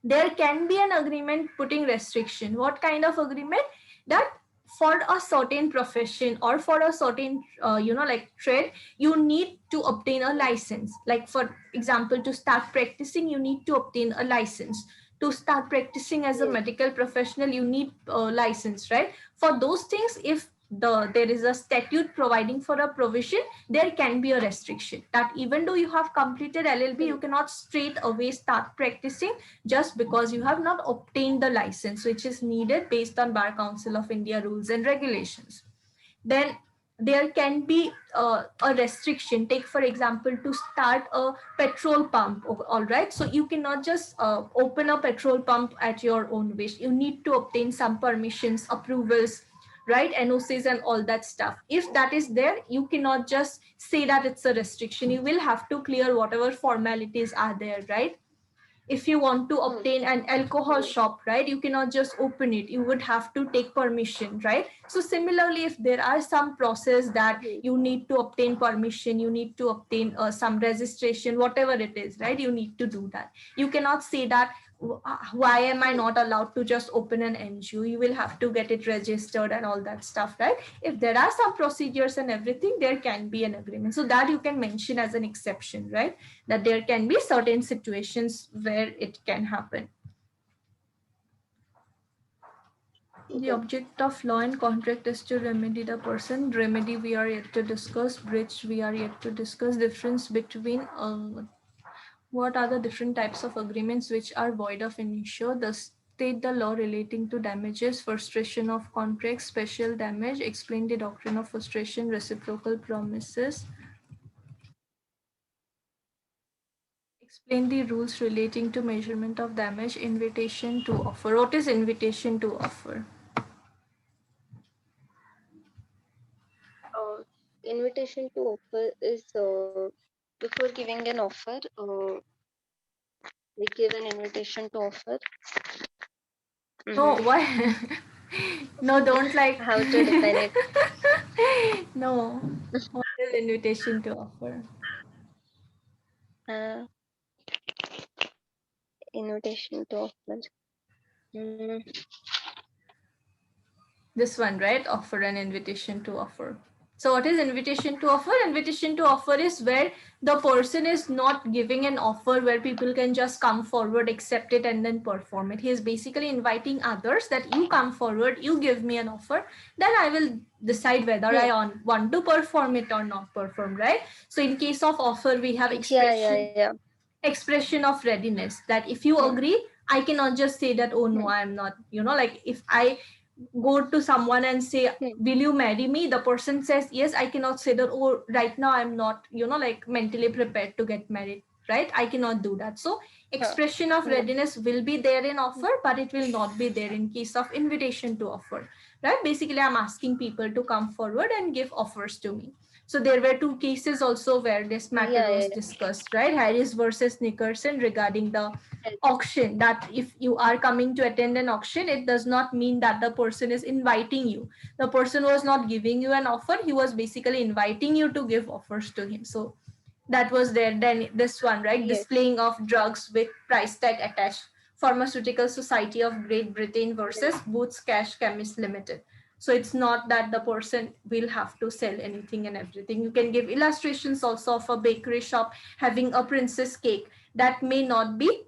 there can be an agreement putting restriction. What kind of agreement? That for a certain profession or for a certain like trade, you need to obtain a license. Like for example, to start practicing you need to obtain a license. To start practicing as a medical professional you need a license, right? For those things, if there is a statute providing for a provision, there can be a restriction that even though you have completed LLB, you cannot straight away start practicing just because you have not obtained the license which is needed based on Bar Council of India rules and regulations. Then there can be a restriction. Take for example, to start a petrol pump, all right? So you cannot just open a petrol pump at your own wish. You need to obtain some permissions, approvals, right? NOCs and all that stuff. If that is there, you cannot just say that it's a restriction. You will have to clear whatever formalities are there, right? If you want to obtain an alcohol shop, right, you cannot just open it. You would have to take permission, right? So similarly, if there are some process that you need to obtain permission, you need to obtain some registration, whatever it is, right, you need to do that. You cannot say that why am I not allowed to just open an NGO? You will have to get it registered and all that stuff, right? If there are some procedures and everything, there can be an agreement. So that you can mention as an exception, right? That there can be certain situations where it can happen. The object of law and contract is to remedy the person. Remedy we are yet to discuss. Bridge we are yet to discuss. Difference between what are the different types of agreements which are void of initio? State the law relating to damages, frustration of contracts, special damage, explain the doctrine of frustration, reciprocal promises, explain the rules relating to measurement of damage, invitation to offer. What is invitation to offer? Invitation to offer is before giving an offer, we give an invitation to offer. No, why? No, don't like. How to define it? No, what is invitation to offer? Uh, Invitation to offer. Mm, This one, right? Offer an invitation to offer. So what is invitation to offer? Invitation to offer is where the person is not giving an offer where people can just come forward, accept it and then perform it. He is basically inviting others that you come forward, you give me an offer, then I will decide whether I want to perform it or not perform, right? So in case of offer, we have expression of readiness, that if you agree, I cannot just say that, oh no, I'm not, like if I go to someone and say, will you marry me? The person says yes, I cannot say that, oh, right now I'm not, like mentally prepared to get married, right? I cannot do that. So expression of readiness will be there in offer, but it will not be there in case of invitation to offer, right? Basically, I'm asking people to come forward and give offers to me. So there were two cases also where this matter was discussed, right? Harris versus Nickerson regarding the auction, that if you are coming to attend an auction, it does not mean that the person is inviting you. The person was not giving you an offer. He was basically inviting you to give offers to him. So that was there. Then this one, right? Displaying of drugs with price tag attached. Pharmaceutical Society of Great Britain versus Boots Cash Chemist Limited. So it's not that the person will have to sell anything and everything. You can give illustrations also of a bakery shop having a princess cake. That may not be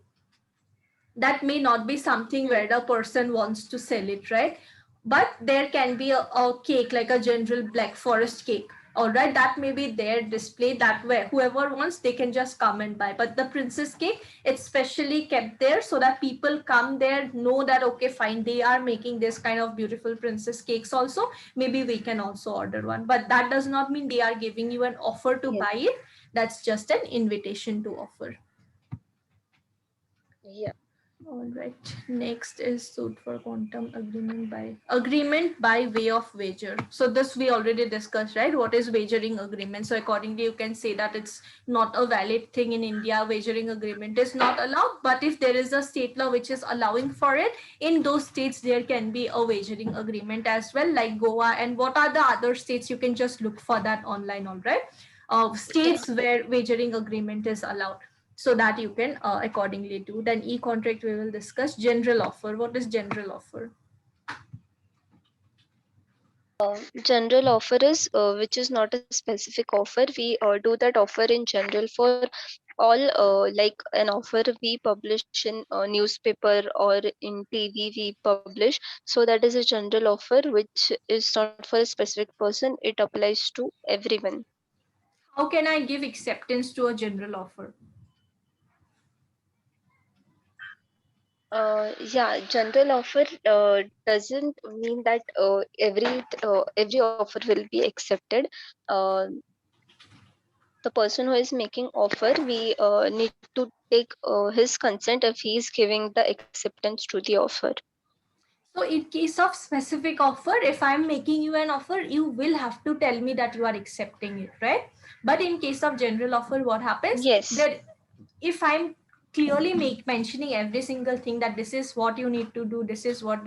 something where the person wants to sell it, right? but there can be a cake like a general Black Forest cake. All right, that may be there display that way. Whoever wants, they can just come and buy. But the princess cake, it's specially kept there so that people come there, know that okay, fine, they are making this kind of beautiful princess cakes also. Maybe we can also order one. But that does not mean they are giving you an offer to Yes. buy it. That's just an invitation to offer. Yeah. All right. Next is suit for quantum agreement by way of wager. So this we already discussed, right? What is wagering agreement? So accordingly, you can say that it's not a valid thing in India. Wagering agreement is not allowed. But if there is a state law which is allowing for it, in those states there can be a wagering agreement as well, like Goa. And what are the other states? You can just look for that online. All right. States where wagering agreement is allowed, so that you can accordingly do. Then e-contract we will discuss. General offer. What is general offer? General offer is which is not a specific offer. We do that offer in general for all, like an offer we publish in newspaper or in TV we publish. So that is a general offer which is not for a specific person. It applies to everyone. How can I give acceptance to a general offer? Yeah, general offer doesn't mean that every offer will be accepted. Uh, the person who is making offer, we need to take his consent if he is giving the acceptance to the offer. So in case of specific offer, if I'm making you an offer, you will have to tell me that you are accepting it, right? But in case of general offer, what happens? Yes. That if I'm clearly mentioning every single thing, that this is what you need to do, this is what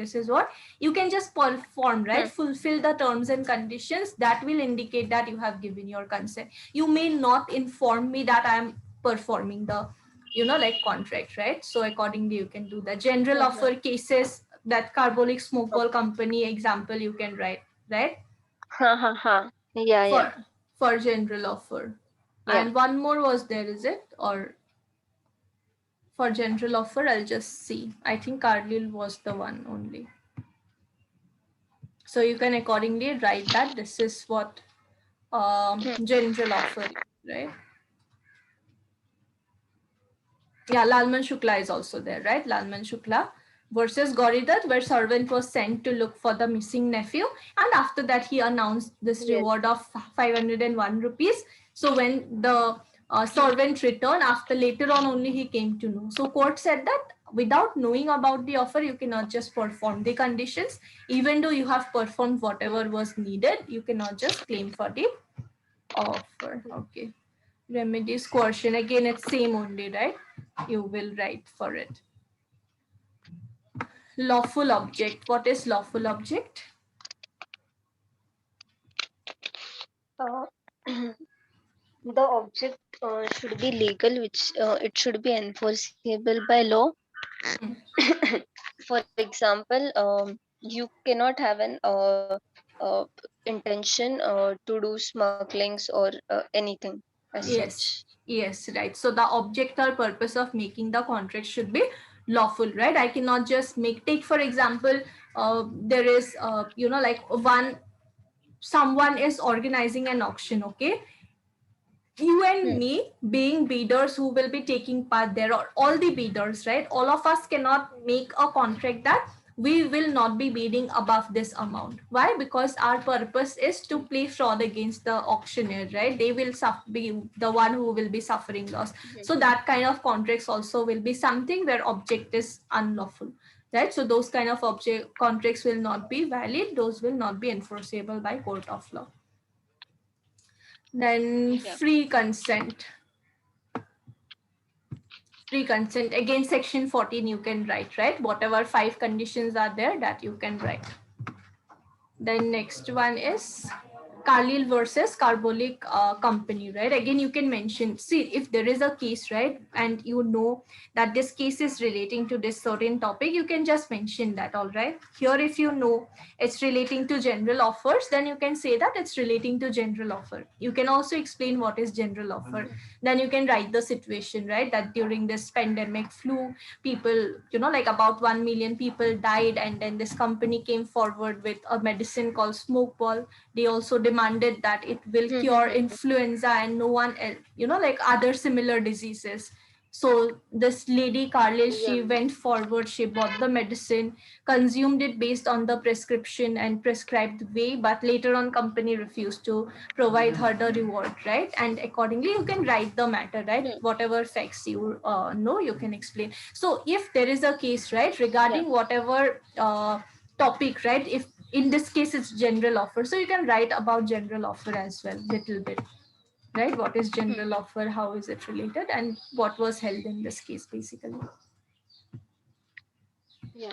you can just perform, right? Hmm. Fulfill the terms and conditions, that will indicate that you have given your consent. You may not inform me that I'm performing the, like contract, right? So accordingly you can do the general Mhm. offer cases. That carbolic smoke ball Okay. company example you can write, right? Ha ha ha. Yeah, yeah, For general offer. yeah. And one more was there, is it? Or for general offer, I'll just see. I think Carlyle was the one only. So you can accordingly write that this is what Hmm. general offer, right? Yeah, Lalman Shukla is also there, right? Lalman Shukla versus Gauridat, where servant was sent to look for the missing nephew. And after that, he announced this Yes. reward of 501 rupees. So when the Hmm. servant returned, after later on only he came to know. So court said that without knowing about the offer, you cannot just perform the conditions. Even though you have performed whatever was needed, you cannot just claim for the offer. Okay. Remedies coercion. Again, it's same only, right? You will write for it. Lawful object. What is lawful object? Uh, the object should be legal, which it should be enforceable by law. Hmm. For example, you cannot have an uh, intention to do smugglings or anything as Yes. such. Yes, right. So the object or purpose of making the contract should be lawful, right? I cannot just take for example, there is, like someone is organizing an auction, okay? You and Hmm. me being bidders who will be taking part there, or all the bidders, right? All of us cannot make a contract that we will not be bidding above this amount. Why? Because our purpose is to play fraud against the auctioneer, right? They will be the one who will be suffering loss. Mhm. So that kind of contracts also will be something where object is unlawful, right? So those kind of object contracts will not be valid, those will not be enforceable by court of law. Then Yeah. free consent. Free consent, again section 14 you can write, right? Whatever 5 conditions are there, that you can write. Then next one is Carlyle versus Carbolic company, right? Again, you can mention, see, if there is a case, right, and you know that this case is relating to this certain topic, you can just mention that, all right? Here, if you know it's relating to general offers, then you can say that it's relating to general offer. You can also explain what is general offer. Then you can write the situation, right, that during this pandemic flu, people, like about 1 million people died, and then this company came forward with a medicine called smoke ball. They also demanded that it will cure influenza and no one else, like other similar diseases. So this lady Carly, she Yeah. went forward, she bought the medicine, consumed it based on the prescription and prescribed way, but later on company refused to provide her the reward, right? And accordingly you can write the matter, right? Hmm. Whatever facts you know, you can explain. So if there is a case, right, Yeah. regarding whatever topic, right, if in this case it's general offer, so you can write about general offer as well, little bit, right? What is general Hmm. offer, how is it related, and what was held in this case basically. Yeah.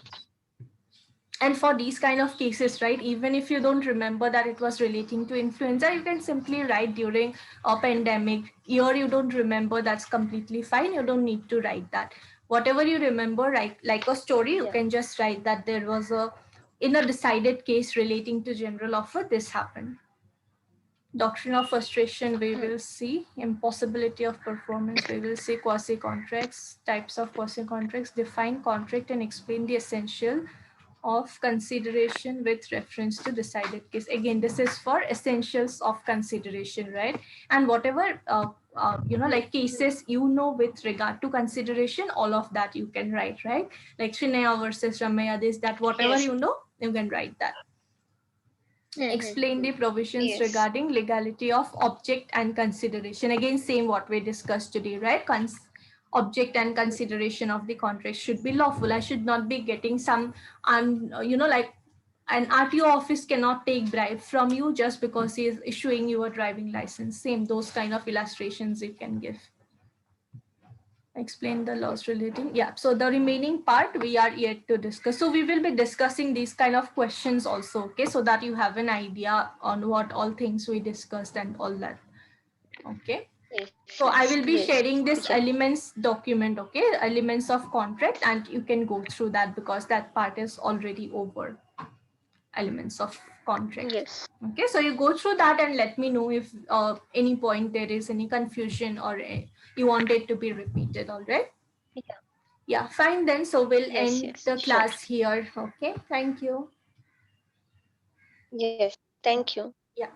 And for these kind of cases, right, even if you don't remember that it was relating to influenza, you can simply write during a pandemic year. You don't remember, that's completely fine, you don't need to write that. Whatever you remember, right, like a story, you Yeah. can just write that there was a, in a decided case relating to general offer, this happened. Doctrine of frustration, we Hmm. will see. Impossibility of performance, we will see. Quasi contracts, types of quasi contracts, define contract and explain the essential of consideration with reference to decided case. Again, this is for essentials of consideration, right? And whatever Hmm. like cases with regard to consideration, all of that you can write, right? Like Shinaya versus Ramaya, this, that, whatever Yes. you can write that. Hmm. Explain the provisions Yes. regarding legality of object and consideration. Again, same what we discussed today, right? Object and Hmm. consideration of the contract should be lawful. I should not be getting some, like an RTO office cannot take bribe from you just because he is issuing you a driving license. Same, those kind of illustrations you can give. Explain the laws relating. Yeah, so the remaining part we are yet to discuss. So we will be discussing these kind of questions also, okay, so that you have an idea on what all things we discussed and all that. Okay, Yes. so I Yes. will be Yes. sharing this Yeah. elements document, okay, elements of contract, and you can go through that because that part is already over. Elements of contract. Yes. Okay, so you go through that and let me know if any point there is any confusion or you want it to be repeated. All right. Yeah. Yeah, fine then. So we'll Yes. end Yes. the Sure. class here. Okay, thank you. Yes. Thank you. Yeah.